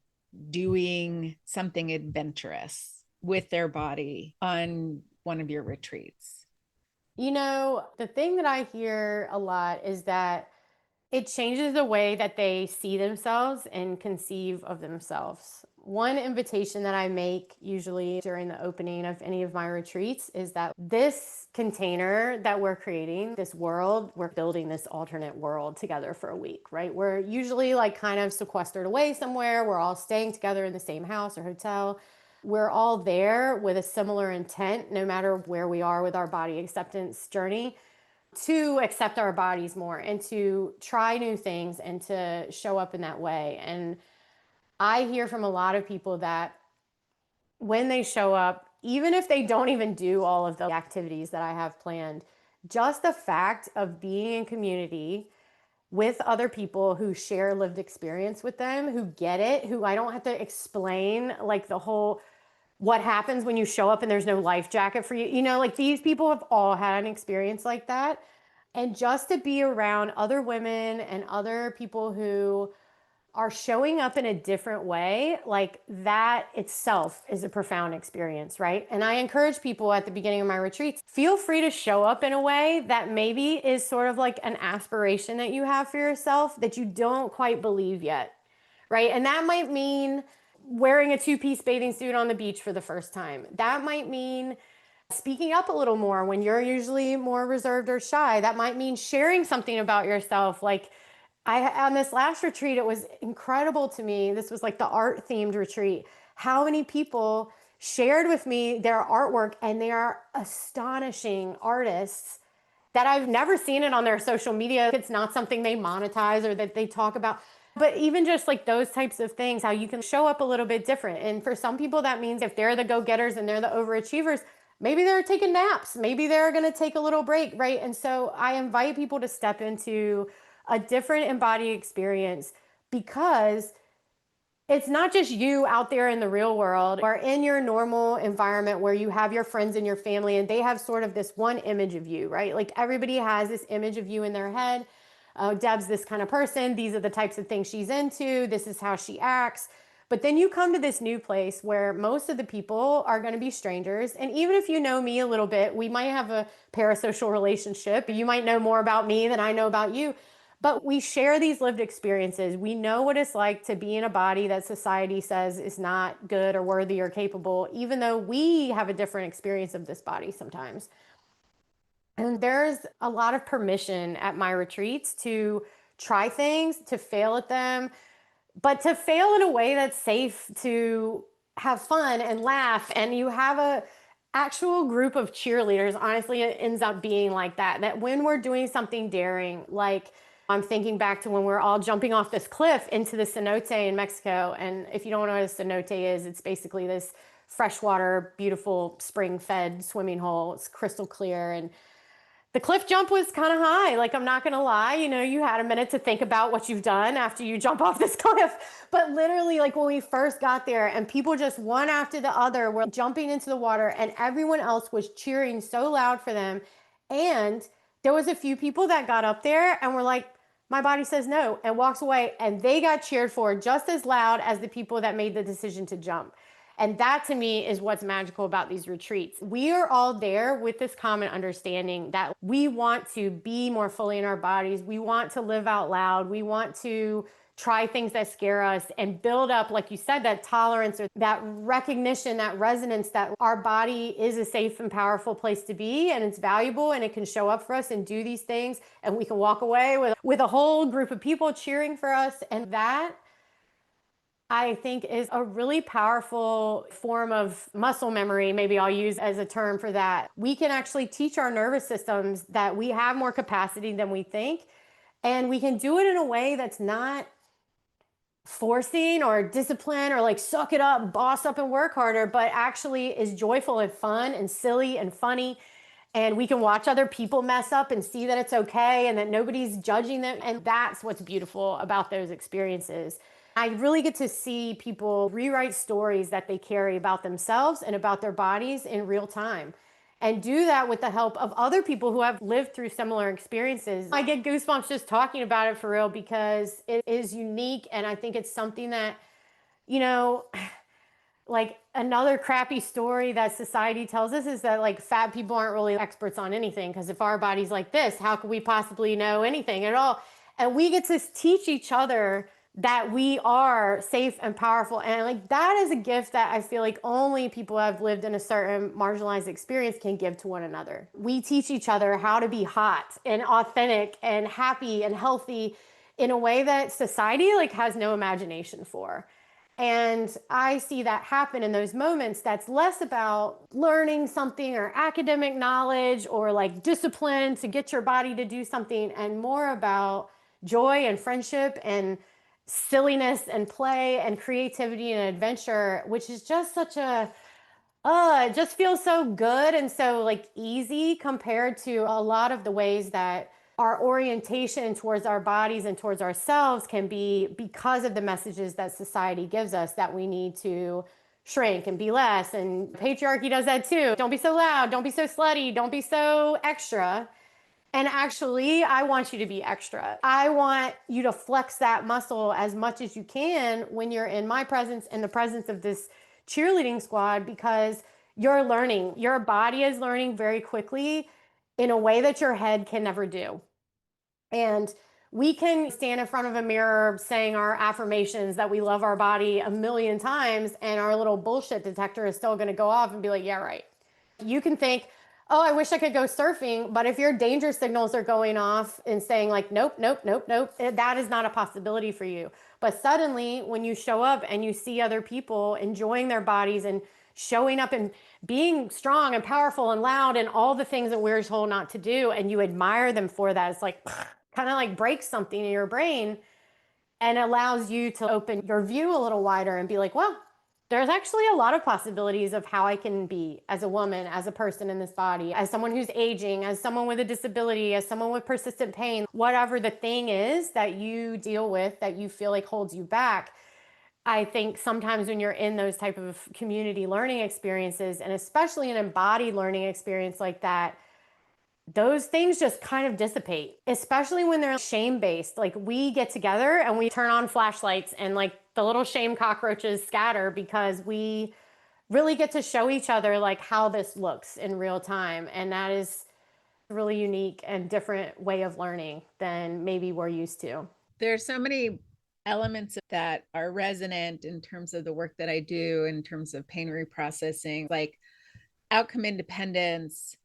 doing something adventurous with their body on one of your retreats? The thing that I hear a lot is that it changes the way that they see themselves and conceive of themselves. One invitation that I make usually during the opening of any of my retreats is that this container that we're creating, this world, we're building this alternate world together for a week, right? We're usually like kind of sequestered away somewhere. We're all staying together in the same house or hotel. We're all there with a similar intent, no matter where we are with our body acceptance journey, to accept our bodies more and to try new things and to show up in that way. And I hear from a lot of people that when they show up, even if they don't even do all of the activities that I have planned, just the fact of being in community with other people who share lived experience with them, who get it, who I don't have to explain like the whole what happens when you show up and there's no life jacket for you. Like these people have all had an experience like that. And just to be around other women and other people who are showing up in a different way, like that itself is a profound experience, right? And I encourage people at the beginning of my retreats, feel free to show up in a way that maybe is sort of like an aspiration that you have for yourself that you don't quite believe yet, right? And that might mean wearing a two-piece bathing suit on the beach for the first time. That might mean speaking up a little more when you're usually more reserved or shy. That might mean sharing something about yourself. Like on this last retreat, it was incredible to me. This was like the art themed retreat. How many people shared with me their artwork, and they are astonishing artists that I've never seen it on their social media. It's not something they monetize or that they talk about. But even just like those types of things, how you can show up a little bit different. And for some people, that means if they're the go-getters and they're the overachievers, maybe they're taking naps, maybe they're going to take a little break, right? And so I invite people to step into a different embodied experience, because it's not just you out there in the real world or in your normal environment where you have your friends and your family and they have sort of this one image of you, right? Like everybody has this image of you in their head. Oh, Deb's this kind of person. These are the types of things she's into. This is how she acts. But then you come to this new place where most of the people are going to be strangers. And even if you know me a little bit, we might have a parasocial relationship. You might know more about me than I know about you. But we share these lived experiences. We know what it's like to be in a body that society says is not good or worthy or capable, even though we have a different experience of this body sometimes. And there's a lot of permission at my retreats to try things, to fail at them, but to fail in a way that's safe, to have fun and laugh. And you have a actual group of cheerleaders. Honestly, it ends up being like that, that when we're doing something daring, like I'm thinking back to when we're all jumping off this cliff into the cenote in Mexico. And if you don't know what a cenote is, it's basically this freshwater, beautiful spring fed swimming hole. It's crystal clear. And the cliff jump was kind of high. Like, I'm not going to lie. You know, you had a minute to think about what you've done after you jump off this cliff. But literally, like when we first got there and people just one after the other were jumping into the water and everyone else was cheering so loud for them. And there was a few people that got up there and were like, my body says no, and walks away. And they got cheered for just as loud as the people that made the decision to jump. And that to me is what's magical about these retreats. We are all there with this common understanding that we want to be more fully in our bodies. We want to live out loud. We want to try things that scare us and build up, like you said, that tolerance or that recognition, that resonance that our body is a safe and powerful place to be, and it's valuable and it can show up for us and do these things. And we can walk away with a whole group of people cheering for us. And that, I think, is a really powerful form of muscle memory. Maybe I'll use as a term for that. We can actually teach our nervous systems that we have more capacity than we think. And we can do it in a way that's not forcing or discipline or like suck it up, boss up and work harder, but actually is joyful and fun and silly and funny. And we can watch other people mess up and see that it's okay and that nobody's judging them. And that's what's beautiful about those experiences. I really get to see people rewrite stories that they carry about themselves and about their bodies in real time. And do that with the help of other people who have lived through similar experiences. I get goosebumps just talking about it, for real, because it is unique. And I think it's something that, you know, like another crappy story that society tells us is that like fat people aren't really experts on anything, because if our body's like this, how could we possibly know anything at all? And we get to teach each other that we are safe and powerful. And like that is a gift that I feel like only people who have lived in a certain marginalized experience can give to one another. We teach each other how to be hot and authentic and happy and healthy in a way that society like has no imagination for. And I see that happen in those moments. That's less about learning something or academic knowledge or like discipline to get your body to do something, and more about joy and friendship and silliness and play and creativity and adventure, which is just such a it just feels so good and so like easy compared to a lot of the ways that our orientation towards our bodies and towards ourselves can be, because of the messages that society gives us that we need to shrink and be less. And patriarchy does that too. Don't be so loud. Don't be so slutty. Don't be so extra. And actually, I want you to be extra. I want you to flex that muscle as much as you can when you're in my presence and the presence of this cheerleading squad, because you're learning. Your body is learning very quickly in a way that your head can never do. And we can stand in front of a mirror saying our affirmations that we love our body a million times, and our little bullshit detector is still going to go off and be like, yeah, right. You can think, oh, I wish I could go surfing. But if your danger signals are going off and saying, like, nope, nope, nope, nope, that is not a possibility for you. But suddenly, when you show up and you see other people enjoying their bodies and showing up and being strong and powerful and loud and all the things that we're told not to do, and you admire them for that, it's like kind of like breaks something in your brain and allows you to open your view a little wider and be like, well, there's actually a lot of possibilities of how I can be as a woman, as a person in this body, as someone who's aging, as someone with a disability, as someone with persistent pain, whatever the thing is that you deal with that you feel like holds you back. I think sometimes when you're in those type of community learning experiences, and especially an embodied learning experience like that, those things just kind of dissipate, especially when they're shame based. Like, we get together and we turn on flashlights and like the little shame cockroaches scatter, because we really get to show each other like how this looks in real time. And that is a really unique and different way of learning than maybe we're used to. There's so many elements that are resonant in terms of the work that I do in terms of pain reprocessing, like outcome independence,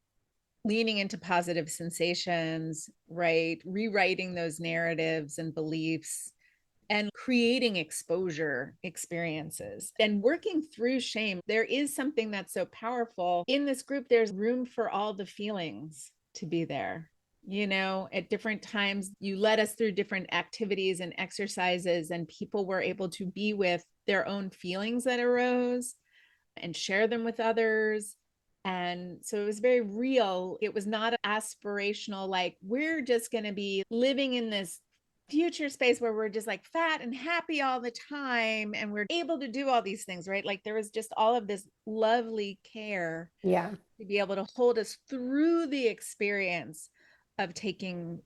leaning into positive sensations, right? Rewriting those narratives and beliefs and creating exposure experiences and working through shame. There is something that's so powerful in this group. There's room for all the feelings to be there. At different times, you led us through different activities and exercises, and people were able to be with their own feelings that arose and share them with others. And so it was very real. It was not aspirational, like we're just going to be living in this future space where we're just like fat and happy all the time and we're able to do all these things, right? Like there was just all of this lovely care to be able to hold us through the experience of taking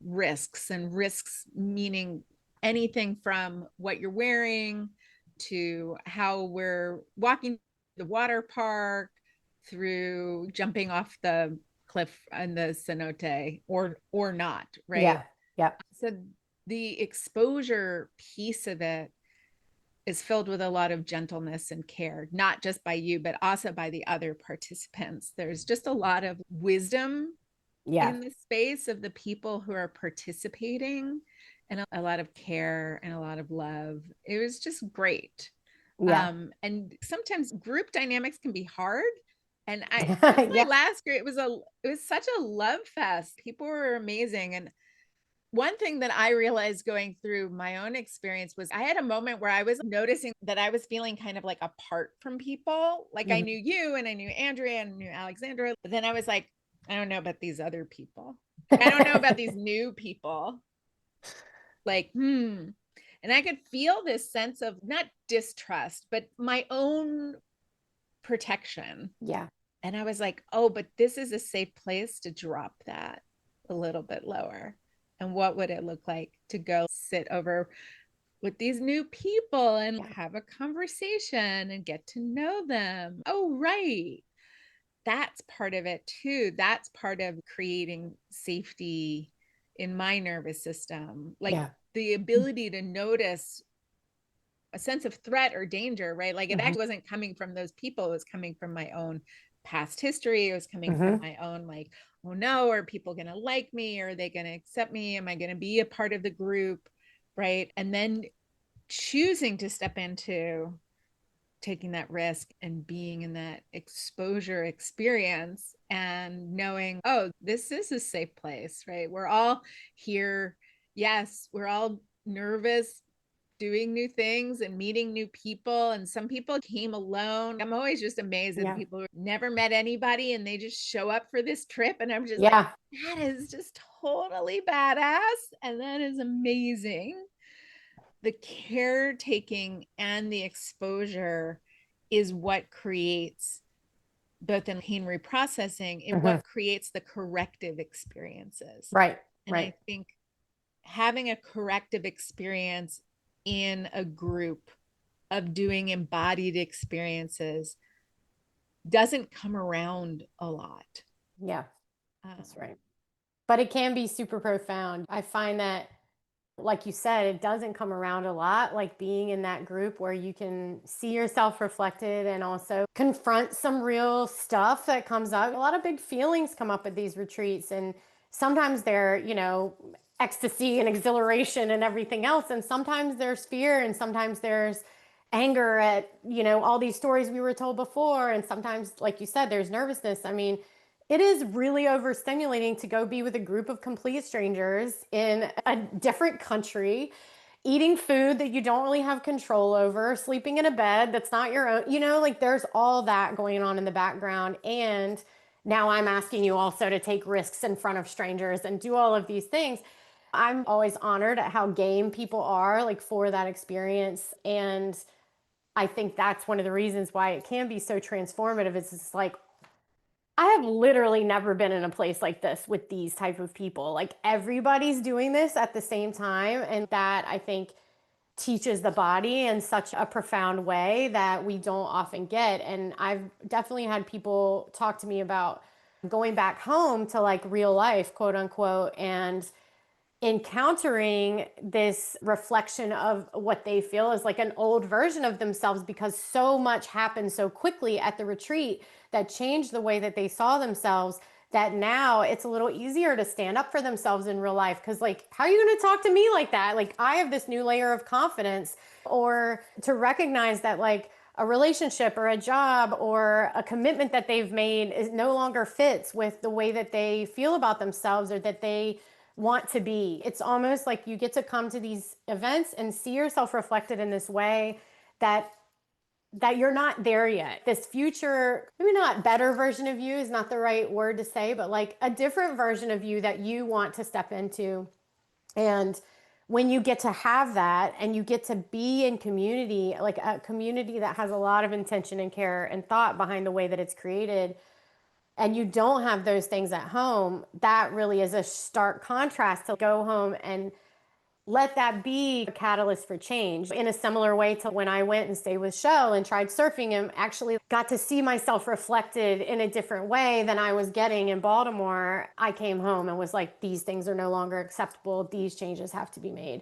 risks, and risks meaning anything from what you're wearing to how we're walking the water park, through jumping off the cliff in the cenote or not, right? Yeah. So the exposure piece of it is filled with a lot of gentleness and care, not just by you, but also by the other participants. There's just a lot of wisdom in the space of the people who are participating, and a lot of care and a lot of love. It was just great. And sometimes group dynamics can be hard. And my last group, it was such a love fest. People were amazing. And one thing that I realized going through my own experience was I had a moment where I was noticing that I was feeling kind of like apart from people. Like I knew you and I knew Andrea and I knew Alexandra. But then I was like, I don't know about these other people. I don't know about these new people. Like, And I could feel this sense of not distrust, but my own protection. And I was like, oh, but this is a safe place to drop that a little bit lower. And what would it look like to go sit over with these new people and have a conversation and get to know them? Oh, right. That's part of it too. That's part of creating safety in my nervous system. Like the ability to notice a sense of threat or danger, right? Like it actually wasn't coming from those people. It was coming from my own past history. It was coming from my own, like, oh no, are people going to like me? Are they going to accept me? Am I going to be a part of the group? Right. And then choosing to step into taking that risk and being in that exposure experience and knowing, oh, this is a safe place, right? We're all here. Yes, we're all nervous, doing new things and meeting new people. And some people came alone. I'm always just amazed at people who never met anybody and they just show up for this trip. And I'm just like, that is just totally badass. And that is amazing. The caretaking and the exposure is what creates, both in pain reprocessing, and what creates the corrective experiences. And I think having a corrective experience in a group of doing embodied experiences doesn't come around a lot. That's right. But it can be super profound. I find that, like you said, it doesn't come around a lot, like being in that group where you can see yourself reflected and also confront some real stuff that comes up. A lot of big feelings come up at these retreats, and sometimes they're, ecstasy and exhilaration and everything else. And sometimes there's fear, and sometimes there's anger at, all these stories we were told before. And sometimes, like you said, there's nervousness. I mean, it is really overstimulating to go be with a group of complete strangers in a different country, eating food that you don't really have control over, sleeping in a bed that's not your own, like there's all that going on in the background. And now I'm asking you also to take risks in front of strangers and do all of these things. I'm always honored at how game people are, like, for that experience. And I think that's one of the reasons why it can be so transformative. It's just like, I have literally never been in a place like this with these type of people. Like, everybody's doing this at the same time. And that, I think, teaches the body in such a profound way that we don't often get. And I've definitely had people talk to me about going back home to, like, real life, quote unquote, and encountering this reflection of what they feel is like an old version of themselves, because so much happened so quickly at the retreat that changed the way that they saw themselves, that now it's a little easier to stand up for themselves in real life. Because, like, how are you going to talk to me like that? Like, I have this new layer of confidence, or to recognize that, like, a relationship or a job or a commitment that they've made is no longer fits with the way that they feel about themselves or that they want to be. It's almost like you get to come to these events and see yourself reflected in this way that you're not there yet. This future, maybe not better version of you is not the right word to say, but like a different version of you that you want to step into. And when you get to have that and you get to be in community, like a community that has a lot of intention and care and thought behind the way that it's created, and you don't have those things at home, that really is a stark contrast to go home and let that be a catalyst for change. In a similar way to when I went and stayed with Shell and tried surfing and actually got to see myself reflected in a different way than I was getting in Baltimore, I came home and was like, these things are no longer acceptable. These changes have to be made.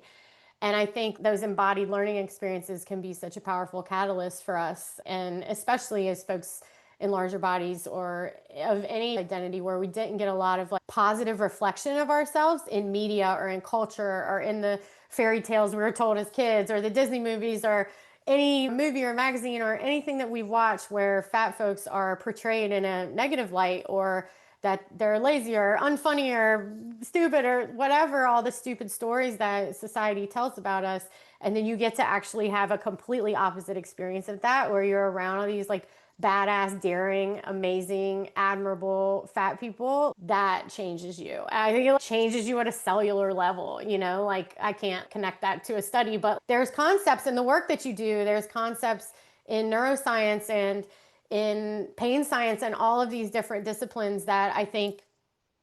And I think those embodied learning experiences can be such a powerful catalyst for us. And especially as folks in larger bodies or of any identity where we didn't get a lot of like positive reflection of ourselves in media or in culture or in the fairy tales we were told as kids or the Disney movies or any movie or magazine or anything that we've watched where fat folks are portrayed in a negative light, or that they're lazy or unfunny or stupid or whatever, all the stupid stories that society tells about us. And then you get to actually have a completely opposite experience of that, where you're around all these like badass, daring, amazing, admirable fat people. That changes you. I think it changes you at a cellular level. You know, like I can't connect that to a study, but there's concepts in the work that you do. There's concepts in neuroscience and in pain science and all of these different disciplines that I think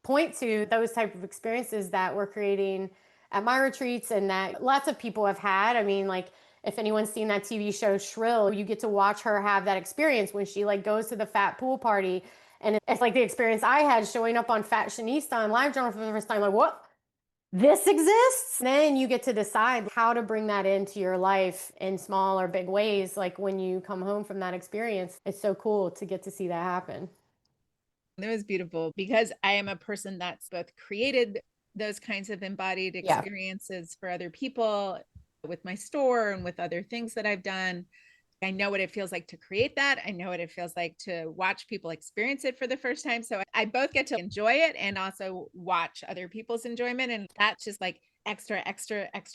point to those type of experiences that we're creating at my retreats and that lots of people have had. I mean, like, if anyone's seen that TV show Shrill, you get to watch her have that experience when she like goes to the fat pool party. And it's like the experience I had showing up on Fat Shanista on LiveJournal for the first time, like, what? This exists? And then you get to decide how to bring that into your life in small or big ways. Like when you come home from that experience, it's so cool to get to see that happen. It was beautiful because I am a person that's both created those kinds of embodied Yeah. experiences for other people with my store and with other things that I've done. I know what it feels like to create that. I know what it feels like to watch people experience it for the first time. So I both get to enjoy it and also watch other people's enjoyment. And that's just like extra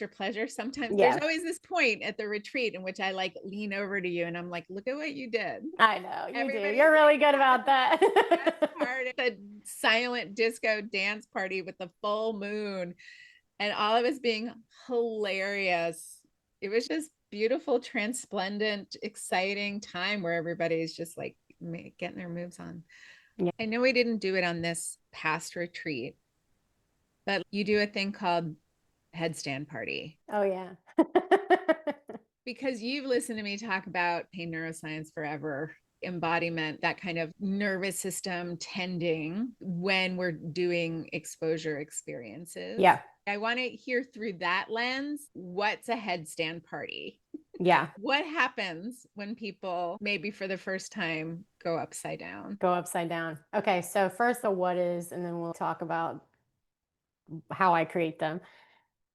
pleasure. Sometimes there's Yeah. always this point at the retreat in which I like lean over to you and I'm like, look at what you did. I know you do. Everybody's You're really like, good about that. part the silent disco dance party with the full moon and all of us being hilarious. It was just beautiful, transplendent, exciting time where everybody's just like getting their moves on. Yeah. I know we didn't do it on this past retreat, but you do a thing called headstand party. Oh yeah. Because you've listened to me talk about pain neuroscience forever, embodiment, that kind of nervous system tending when we're doing exposure experiences. Yeah. I want to hear through that lens. What's a headstand party? Yeah. What happens when people, maybe for the first time, go upside down? Go upside down. Okay, so first the what is, and then we'll talk about how I create them.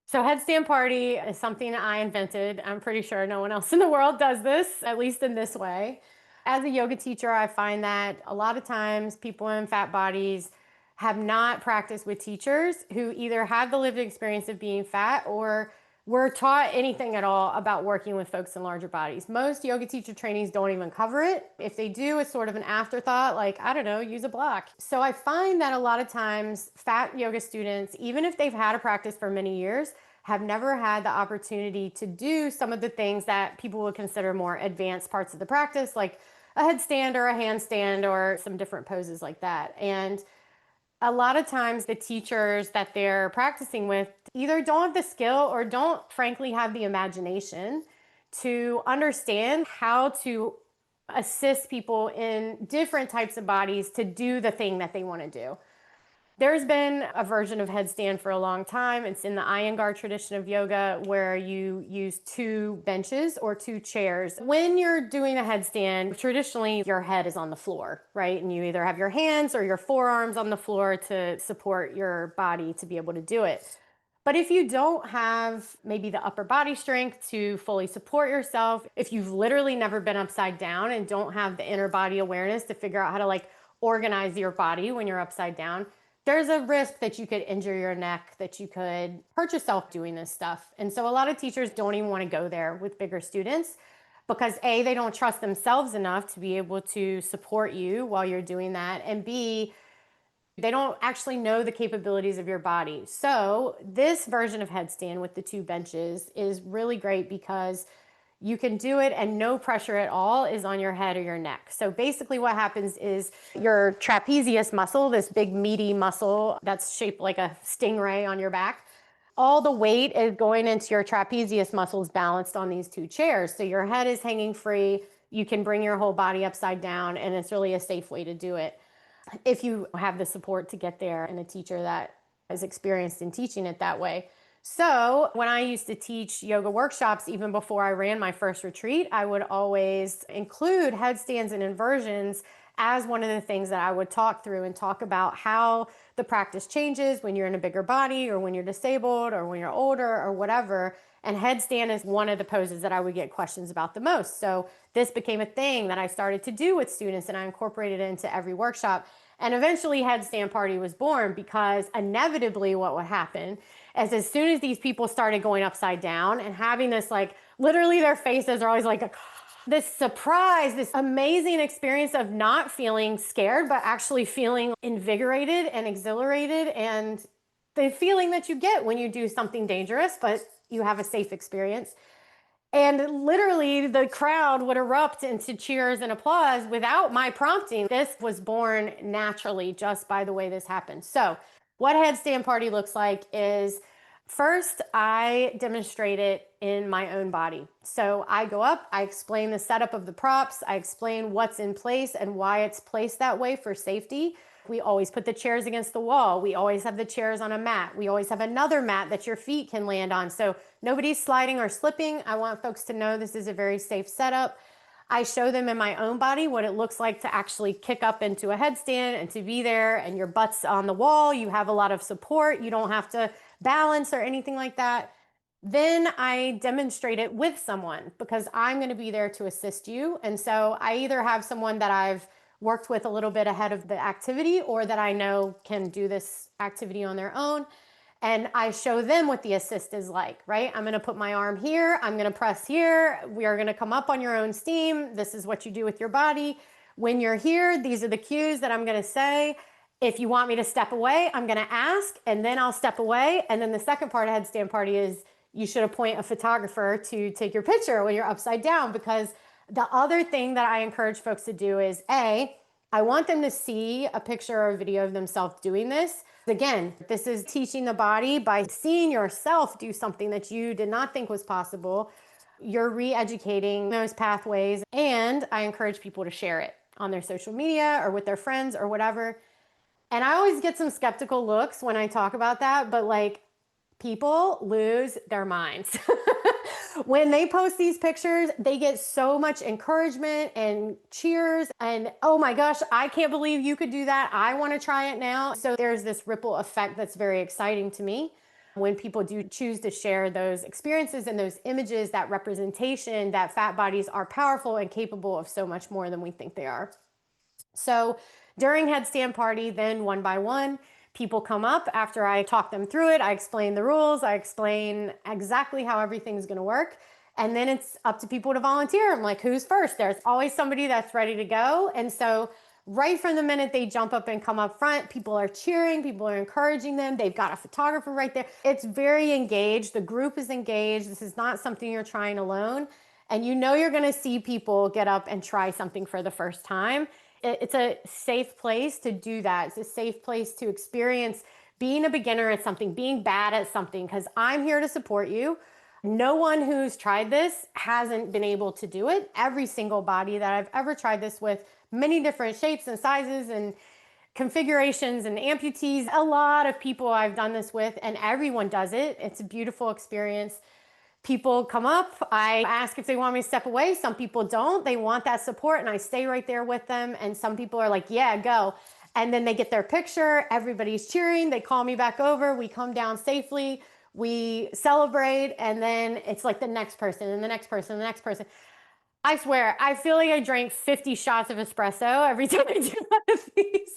So headstand party is something I invented. I'm pretty sure no one else in the world does this, at least in this way. As a yoga teacher, I find that a lot of times people in fat bodies have not practiced with teachers who either have the lived experience of being fat or were taught anything at all about working with folks in larger bodies. Most yoga teacher trainings don't even cover it. If they do, it's sort of an afterthought, like, I don't know, use a block. So I find that a lot of times fat yoga students, even if they've had a practice for many years, have never had the opportunity to do some of the things that people would consider more advanced parts of the practice, like a headstand or a handstand or some different poses like that. And a lot of times the teachers that they're practicing with either don't have the skill or don't frankly have the imagination to understand how to assist people in different types of bodies to do the thing that they want to do. There's been a version of headstand for a long time. It's in the Iyengar tradition of yoga where you use two benches or two chairs. When you're doing a headstand, traditionally your head is on the floor, right? And you either have your hands or your forearms on the floor to support your body to be able to do it. But if you don't have maybe the upper body strength to fully support yourself, if you've literally never been upside down and don't have the inner body awareness to figure out how to like organize your body when you're upside down, there's a risk that you could injure your neck, that you could hurt yourself doing this stuff. And so a lot of teachers don't even want to go there with bigger students because A, they don't trust themselves enough to be able to support you while you're doing that. And B, they don't actually know the capabilities of your body. So this version of headstand with the two benches is really great because you can do it and no pressure at all is on your head or your neck. So basically what happens is your trapezius muscle, this big meaty muscle that's shaped like a stingray on your back, all the weight is going into your trapezius muscles balanced on these two chairs. So your head is hanging free. You can bring your whole body upside down and it's really a safe way to do it if you have the support to get there and a teacher that is experienced in teaching it that way. So when I used to teach yoga workshops, even before I ran my first retreat, I would always include headstands and inversions as one of the things that I would talk through and talk about how the practice changes when you're in a bigger body or when you're disabled or when you're older or whatever. And headstand is one of the poses that I would get questions about the most. So this became a thing that I started to do with students and I incorporated it into every workshop. And eventually Headstand Party was born because inevitably what would happen is as soon as these people started going upside down and having this like literally their faces are always like this surprise, this amazing experience of not feeling scared, but actually feeling invigorated and exhilarated and the feeling that you get when you do something dangerous, but you have a safe experience. And literally the crowd would erupt into cheers and applause without my prompting. This was born naturally just by the way this happened. So what Headstand Party looks like is first I demonstrate it in my own body. So I go up, I explain the setup of the props, I explain what's in place and why it's placed that way for safety. We always put the chairs against the wall. We always have the chairs on a mat. We always have another mat that your feet can land on. So nobody's sliding or slipping. I want folks to know this is a very safe setup. I show them in my own body what it looks like to actually kick up into a headstand and to be there and your butt's on the wall. You have a lot of support. You don't have to balance or anything like that. Then I demonstrate it with someone because I'm going to be there to assist you. And so I either have someone that I've worked with a little bit ahead of the activity or that I know can do this activity on their own. And I show them what the assist is like, right? I'm going to put my arm here. I'm going to press here. We are going to come up on your own steam. This is what you do with your body. When you're here, these are the cues that I'm going to say. If you want me to step away, I'm going to ask, and then I'll step away. And then the second part of Headstand Party is you should appoint a photographer to take your picture when you're upside down, because the other thing that I encourage folks to do is A, I want them to see a picture or a video of themselves doing this. Again, this is teaching the body by seeing yourself do something that you did not think was possible. You're re-educating those pathways, and I encourage people to share it on their social media or with their friends or whatever. And I always get some skeptical looks when I talk about that, but like people lose their minds. When they post these pictures, they get so much encouragement and cheers and, oh my gosh, I can't believe you could do that. I want to try it now. So there's this ripple effect that's very exciting to me when people do choose to share those experiences and those images, that representation that fat bodies are powerful and capable of so much more than we think they are. So during Headstand Party, then one by one, people come up after I talk them through it. I explain the rules. I explain exactly how everything's going to work. And then it's up to people to volunteer. I'm like, who's first? There's always somebody that's ready to go. And so right from the minute they jump up and come up front, people are cheering, people are encouraging them. They've got a photographer right there. It's very engaged. The group is engaged. This is not something you're trying alone. And you know you're going to see people get up and try something for the first time. It's a safe place to do that. It's a safe place to experience being a beginner at something, being bad at something, because I'm here to support you. No one who's tried this hasn't been able to do it. Every single body that I've ever tried this with, many different shapes and sizes and configurations and amputees. A lot of people I've done this with, and everyone does it. It's a beautiful experience. People come up, I ask if they want me to step away. Some people don't. They want that support, and I stay right there with them. And some people are like, yeah, go. And then they get their picture. Everybody's cheering. They call me back over. We come down safely. We celebrate. And then it's like the next person and the next person and the next person. I swear, I feel like I drank 50 shots of espresso every time I do one of these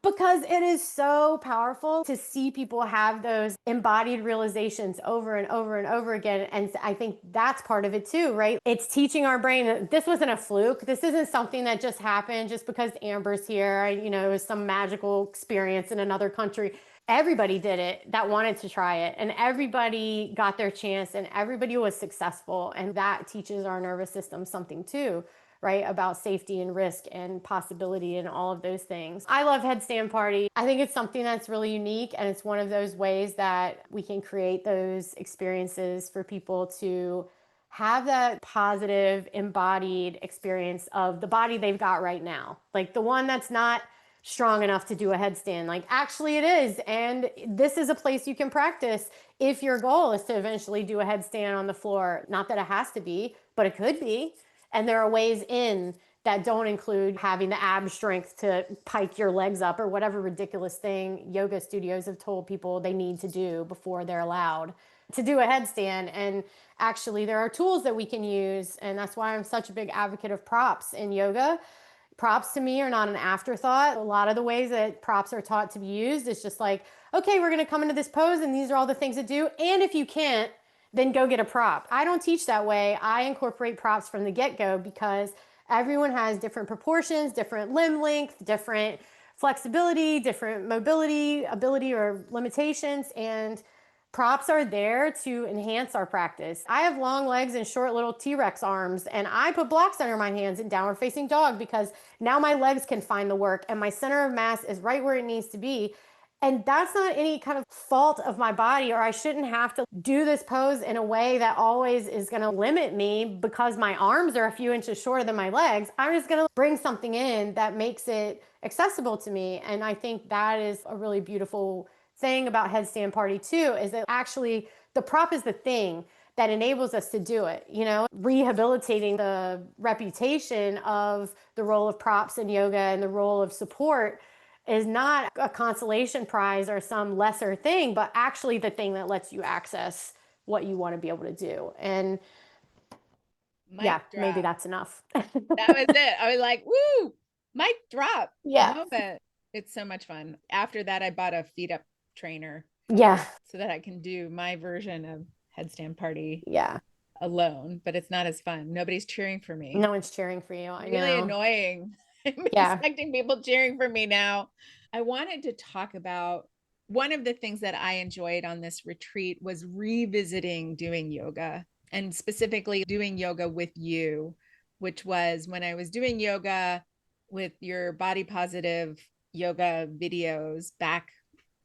because it is so powerful to see people have those embodied realizations over and over and over again. And I think that's part of it too, right? It's teaching our brain that this wasn't a fluke. This isn't something that just happened just because Amber's here, it was some magical experience in another country. Everybody did it that wanted to try it, and everybody got their chance, and everybody was successful. And that teaches our nervous system something too, right? About safety and risk and possibility and all of those things. I love Headstand Party. I think it's something that's really unique, and it's one of those ways that we can create those experiences for people to have that positive embodied experience of the body they've got right now. Like the one that's not strong enough to do a headstand. Like actually it is. And this is a place you can practice if your goal is to eventually do a headstand on the floor. Not that it has to be, but it could be. And there are ways in that don't include having the ab strength to pike your legs up or whatever ridiculous thing yoga studios have told people they need to do before they're allowed to do a headstand. And actually there are tools that we can use. And that's why I'm such a big advocate of props in yoga. Props to me are not an afterthought. A lot of the ways that props are taught to be used is just like, okay, we're going to come into this pose and these are all the things to do. And if you can't, then go get a prop. I don't teach that way. I incorporate props from the get-go because everyone has different proportions, different limb length, different flexibility, different mobility, ability, or limitations. And props are there to enhance our practice. I have long legs and short little T-Rex arms, and I put blocks under my hands in downward facing dog because now my legs can find the work and my center of mass is right where it needs to be. And that's not any kind of fault of my body, or I shouldn't have to do this pose in a way that always is going to limit me because my arms are a few inches shorter than my legs. I'm just going to bring something in that makes it accessible to me. And I think that is a really beautiful thing about Headstand Party too, is that actually the prop is the thing that enables us to do it, rehabilitating the reputation of the role of props in yoga and the role of support is not a consolation prize or some lesser thing, but actually the thing that lets you access what you want to be able to do. And Mic maybe drop. that's enough. That was it. I was like, woo, mic drop. Yeah. Moment. It's so much fun. After that, I bought a feet up trainer. Yeah. So that I can do my version of Headstand Party. Yeah. Alone, but it's not as fun. Nobody's cheering for me. No one's cheering for you. I really know. Annoying. I'm expecting people cheering for me now. I wanted to talk about one of the things that I enjoyed on this retreat was revisiting doing yoga, and specifically doing yoga with you, which was when I was doing yoga with your body positive yoga videos back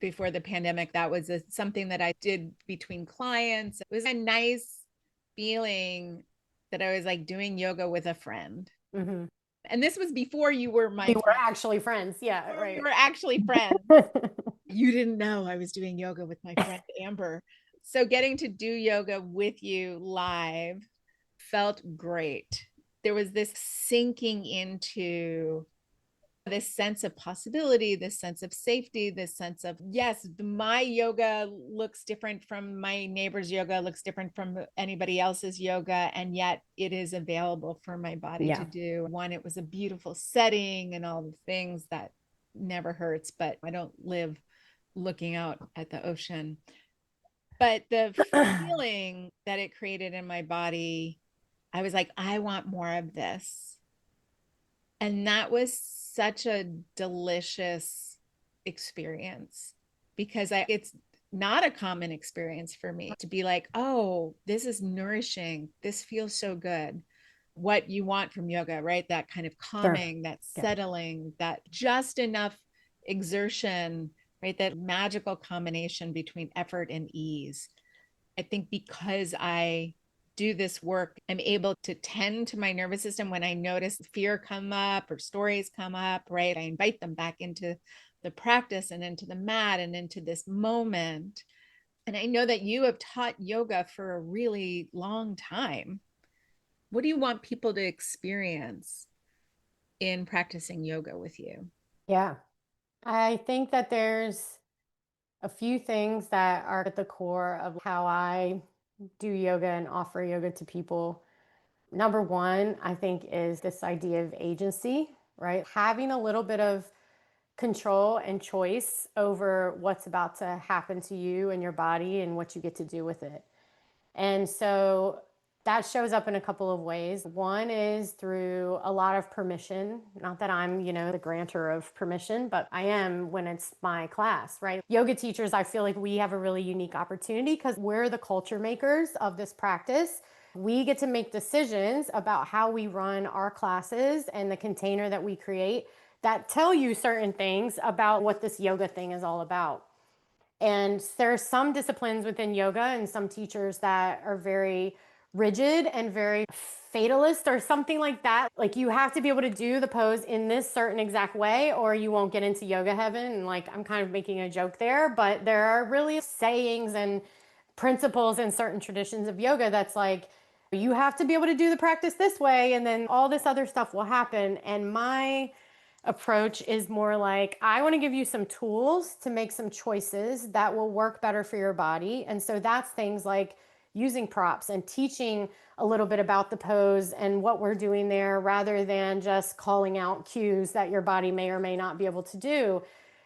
before the pandemic. That was something that I did between clients. It was a nice feeling that I was like doing yoga with a friend. Mm-hmm. And this was before you were my friend. We were actually friends. Yeah, before right. We were actually friends. You didn't know I was doing yoga with my friend Amber. So getting to do yoga with you live felt great. There was this sinking into this sense of possibility, this sense of safety, this sense of, yes, my yoga looks different from my neighbor's yoga, looks different from anybody else's yoga, and yet it is available for my body to do. One, it was a beautiful setting and all the things that never hurts, but I don't live looking out at the ocean. But the feeling that it created in my body, I was like, I want more of this. And that was such a delicious experience because it's not a common experience for me to be like, oh, this is nourishing. This feels so good. What you want from yoga, right? That kind of calming, that settling, that just enough exertion, right? That magical combination between effort and ease. I think because I do this work, I'm able to tend to my nervous system when I notice fear come up or stories come up, right? I invite them back into the practice and into the mat and into this moment. And I know that you have taught yoga for a really long time. What do you want people to experience in practicing yoga with you? Yeah. I think that there's a few things that are at the core of how I do yoga and offer yoga to people. Number one, I think, is this idea of agency, right? Having a little bit of control and choice over what's about to happen to you and your body and what you get to do with it. And so that shows up in a couple of ways. One is through a lot of permission. Not that I'm, the grantor of permission, but I am when it's my class, right? Yoga teachers, I feel like we have a really unique opportunity because we're the culture makers of this practice. We get to make decisions about how we run our classes and the container that we create that tell you certain things about what this yoga thing is all about. And there are some disciplines within yoga and some teachers that are very rigid and very fatalist or something like that. Like you have to be able to do the pose in this certain exact way or you won't get into yoga heaven. And like I'm kind of making a joke there, but there are really sayings and principles in certain traditions of yoga that's like, you have to be able to do the practice this way and then all this other stuff will happen. And my approach is more like, I want to give you some tools to make some choices that will work better for your body. And so that's things like using props and teaching a little bit about the pose and what we're doing there rather than just calling out cues that your body may or may not be able to do.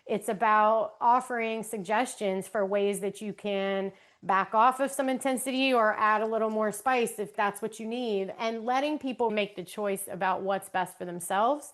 It's about offering suggestions for ways that you can back off of some intensity or add a little more spice if that's what you need, and letting people make the choice about what's best for themselves,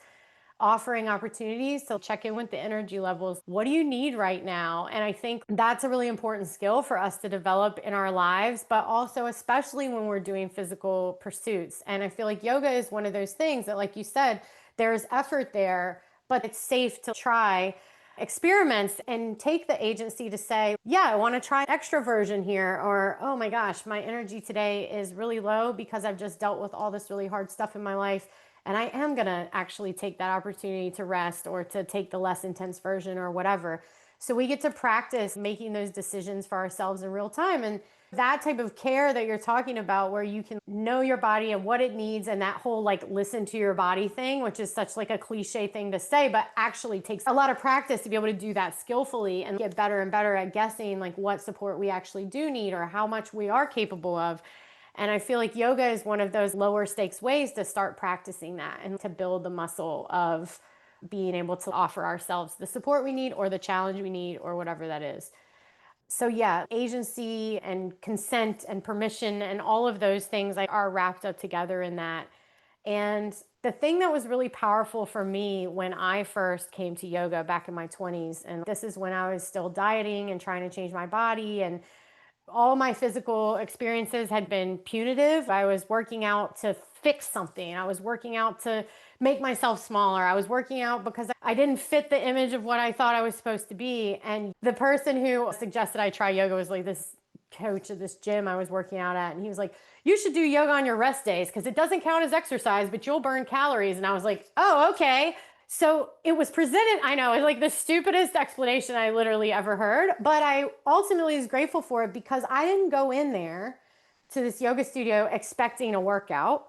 offering opportunities to check in with the energy levels. What do you need right now? And I think that's a really important skill for us to develop in our lives, but also especially when we're doing physical pursuits. And I feel like yoga is one of those things that, like you said, there's effort there, but it's safe to try experiments and take the agency to say, yeah, I want to try extroversion here, or oh my gosh, my energy today is really low because I've just dealt with all this really hard stuff in my life. And I am going to actually take that opportunity to rest or to take the less intense version or whatever. So we get to practice making those decisions for ourselves in real time. And that type of care that you're talking about, where you can know your body and what it needs, and that whole like listen to your body thing, which is such like a cliche thing to say, but actually takes a lot of practice to be able to do that skillfully and get better and better at guessing like what support we actually do need or how much we are capable of. And I feel like yoga is one of those lower stakes ways to start practicing that and to build the muscle of being able to offer ourselves the support we need or the challenge we need or whatever that is. So yeah, agency and consent and permission and all of those things like are wrapped up together in that. And the thing that was really powerful for me when I first came to yoga back in my 20s, and this is when I was still dieting and trying to change my body, and all my physical experiences had been punitive. I was working out to fix something. I was working out to make myself smaller. I was working out because I didn't fit the image of what I thought I was supposed to be. And the person who suggested I try yoga was like this coach at this gym I was working out at. And he was like, you should do yoga on your rest days because it doesn't count as exercise, but you'll burn calories. And I was like, oh, okay. So it was presented, I know, it's like the stupidest explanation I literally ever heard, but I ultimately was grateful for it because I didn't go in there to this yoga studio expecting a workout.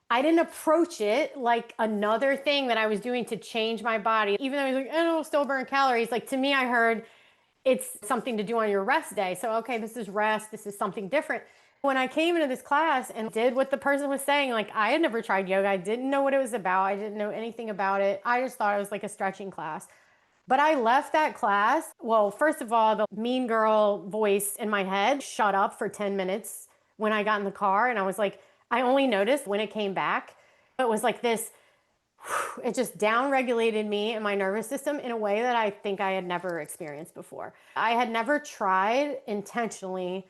I didn't approach it like another thing that I was doing to change my body. Even though I was like, oh, it'll still burn calories. Like to me, I heard it's something to do on your rest day. So, okay, this is rest. This is something different. When I came into this class and did what the person was saying, like I had never tried yoga. I didn't know what it was about. I didn't know anything about it. I just thought it was like a stretching class. But I left that class. Well, first of all, the mean girl voice in my head shut up for 10 minutes when I got in the car. And I was like, I only noticed when it came back. It was like this, it just down regulated me and my nervous system in a way that I think I had never experienced before. I had never tried intentionally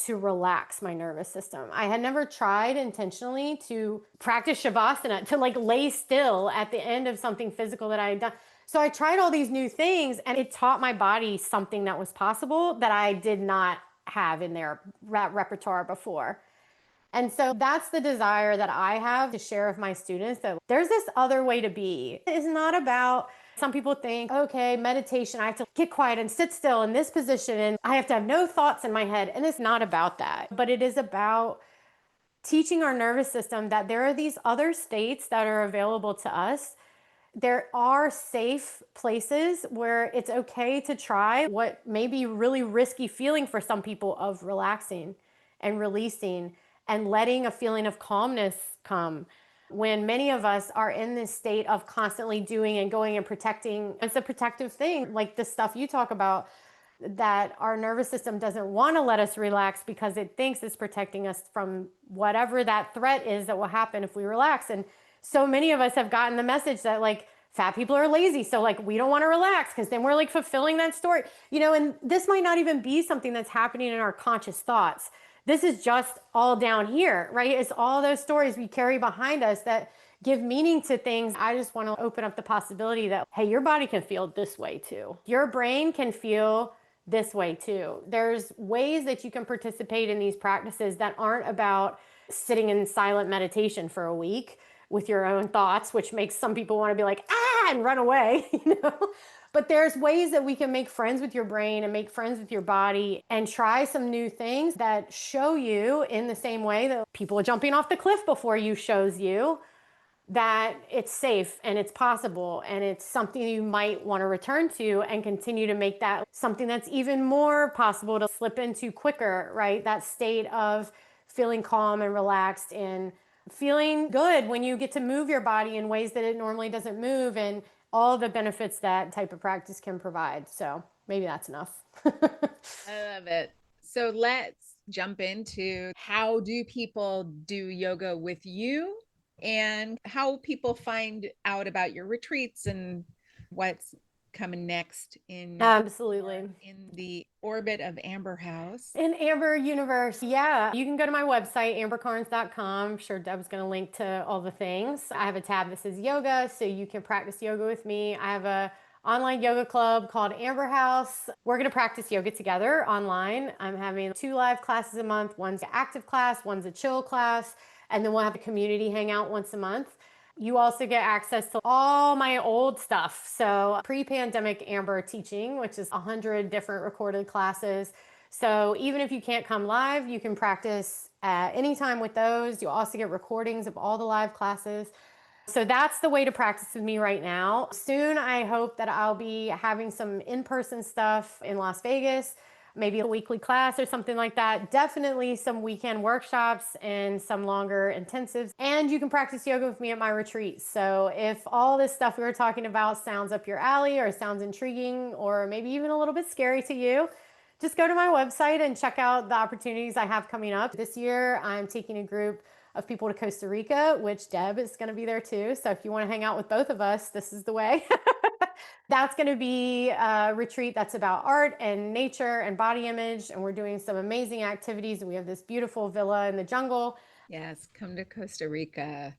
to relax my nervous system. I had never tried intentionally to practice Shavasana, to like lay still at the end of something physical that I had done. So I tried all these new things and it taught my body something that was possible that I did not have in their repertoire before. And so that's the desire that I have to share with my students, that there's this other way to be. It's not about, some people think, okay, meditation, I have to get quiet and sit still in this position and I have to have no thoughts in my head. And it's not about that, but it is about teaching our nervous system that there are these other states that are available to us. There are safe places where it's okay to try what may be really risky feeling for some people, of relaxing and releasing and letting a feeling of calmness come, when many of us are in this state of constantly doing and going and protecting. It's a protective thing, like the stuff you talk about, that our nervous system doesn't want to let us relax because it thinks it's protecting us from whatever that threat is that will happen if we relax. And so many of us have gotten the message that, like, fat people are lazy, so like we don't want to relax because then we're like fulfilling that story, and this might not even be something that's happening in our conscious thoughts. This is just all down here, right? It's all those stories we carry behind us that give meaning to things. I just want to open up the possibility that, hey, your body can feel this way too. Your brain can feel this way too. There's ways that you can participate in these practices that aren't about sitting in silent meditation for a week with your own thoughts, which makes some people want to be like, and run away, But there's ways that we can make friends with your brain and make friends with your body and try some new things that show you, in the same way that people are jumping off the cliff before you shows you, that it's safe and it's possible and it's something you might want to return to and continue to make that something that's even more possible to slip into quicker, right? That state of feeling calm and relaxed and feeling good when you get to move your body in ways that it normally doesn't move, and all the benefits that type of practice can provide. So maybe that's enough. I love it. So let's jump into, how do people do yoga with you, and how people find out about your retreats and what's coming next Absolutely. in the orbit of Amber House. In Amber Universe, yeah. You can go to my website, amberkarnes.com. I'm sure Deb's going to link to all the things. I have a tab that says yoga, so you can practice yoga with me. I have a online yoga club called Amber House. We're going to practice yoga together online. I'm having 2 live classes a month. One's an active class, one's a chill class, and then we'll have a community hangout once a month. You also get access to all my old stuff. So pre-pandemic Amber teaching, which is 100 different recorded classes. So even if you can't come live, you can practice at any time with those. You'll also get recordings of all the live classes. So that's the way to practice with me right now. Soon, I hope that I'll be having some in-person stuff in Las Vegas, maybe a weekly class or something like that. Definitely some weekend workshops and some longer intensives. And you can practice yoga with me at my retreats. So if all this stuff we were talking about sounds up your alley or sounds intriguing or maybe even a little bit scary to you, just go to my website and check out the opportunities I have coming up. This year, I'm taking a group of people to Costa Rica, which Deb is going to be there too. So if you want to hang out with both of us, this is the way. That's going to be a retreat that's about art and nature and body image. And we're doing some amazing activities. We have this beautiful villa in the jungle. Yes, come to Costa Rica.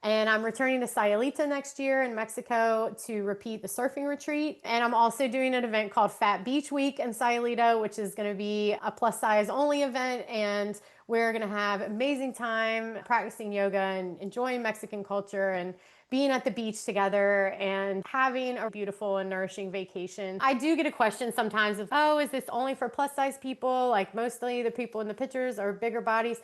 And I'm returning to Sayulita next year in Mexico to repeat the surfing retreat. And I'm also doing an event called Fat Beach Week in Sayulita, which is going to be a plus size only event. And we're going to have amazing time practicing yoga and enjoying Mexican culture and being at the beach together and having a beautiful and nourishing vacation. I do get a question sometimes of, oh, is this only for plus size people? Like mostly the people in the pictures are bigger bodies.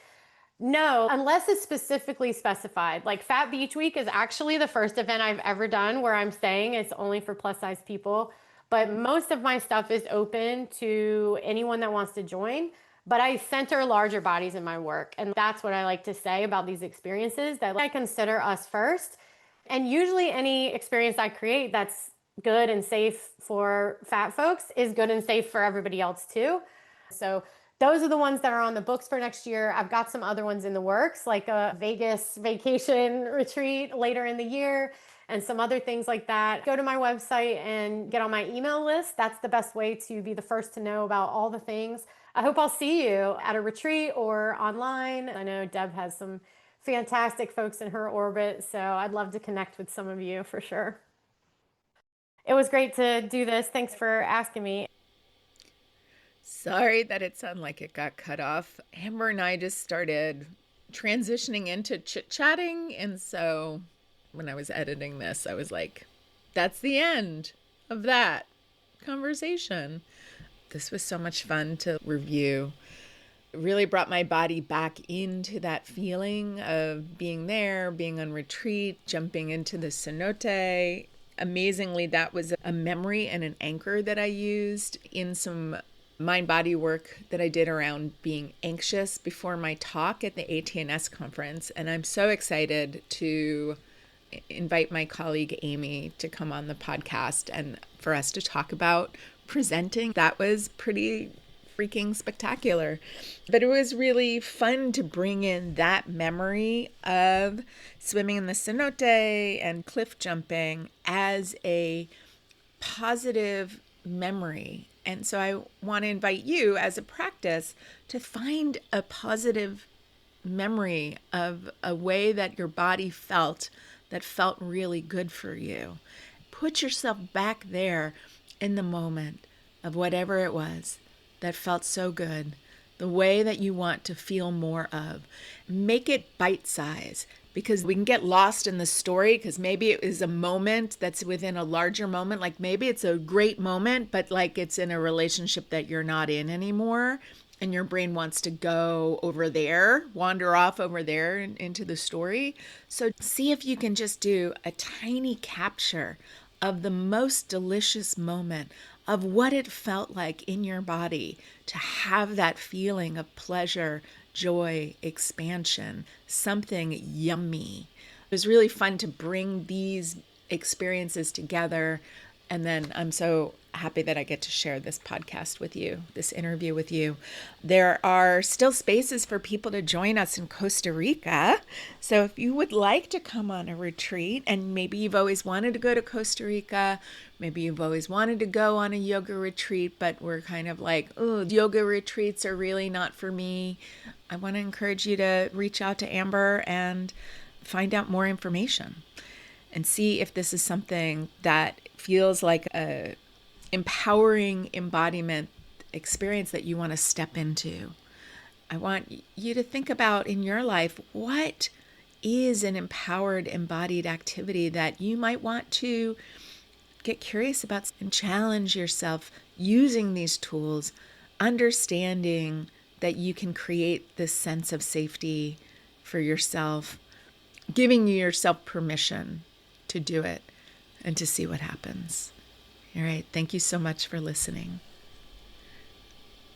No, unless it's specifically specified. Like Fat Beach Week is actually the first event I've ever done where I'm saying it's only for plus size people. But most of my stuff is open to anyone that wants to join. But I center larger bodies in my work. And that's what I like to say about these experiences, that I consider us first. And usually any experience I create that's good and safe for fat folks is good and safe for everybody else too. So those are the ones that are on the books for next year. I've got some other ones in the works, like a Vegas vacation retreat later in the year and some other things like that. Go to my website and get on my email list. That's the best way to be the first to know about all the things. I hope I'll see you at a retreat or online. I know Deb has some fantastic folks in her orbit, so I'd love to connect with some of you for sure. It was great to do this. Thanks for asking me. Sorry that it sounded like it got cut off. Amber and I just started transitioning into chit-chatting. And so when I was editing this, I was like, that's the end of that conversation. This was so much fun to review. It really brought my body back into that feeling of being there, being on retreat, jumping into the cenote. Amazingly, that was a memory and an anchor that I used in some mind body work that I did around being anxious before my talk at the ATNS conference. And I'm so excited to invite my colleague Amy to come on the podcast and for us to talk about presenting. That was pretty freaking spectacular. But it was really fun to bring in that memory of swimming in the cenote and cliff jumping as a positive memory. And so I want to invite you as a practice to find a positive memory of a way that your body felt that felt really good for you. Put yourself back there in the moment of whatever it was that felt so good, the way that you want to feel more of. Make it bite-sized, because we can get lost in the story, because maybe it is a moment that's within a larger moment. Like maybe it's a great moment, but like it's in a relationship that you're not in anymore, and your brain wants to go over there, wander off over there into the story. So see if you can just do a tiny capture of the most delicious moment of what it felt like in your body to have that feeling of pleasure, joy, expansion, something yummy. It was really fun to bring these experiences together. And then I'm so happy that I get to share this podcast with you, this interview with you. There are still spaces for people to join us in Costa Rica. So if you would like to come on a retreat, and maybe you've always wanted to go to Costa Rica, maybe you've always wanted to go on a yoga retreat, but we're kind of like, oh, yoga retreats are really not for me. I want to encourage you to reach out to Amber and find out more information and see if this is something that feels like a empowering embodiment experience that you want to step into. I want you to think about in your life, what is an empowered embodied activity that you might want to get curious about and challenge yourself using these tools, understanding that you can create this sense of safety for yourself, giving yourself permission to do it and to see what happens. All right. Thank you so much for listening.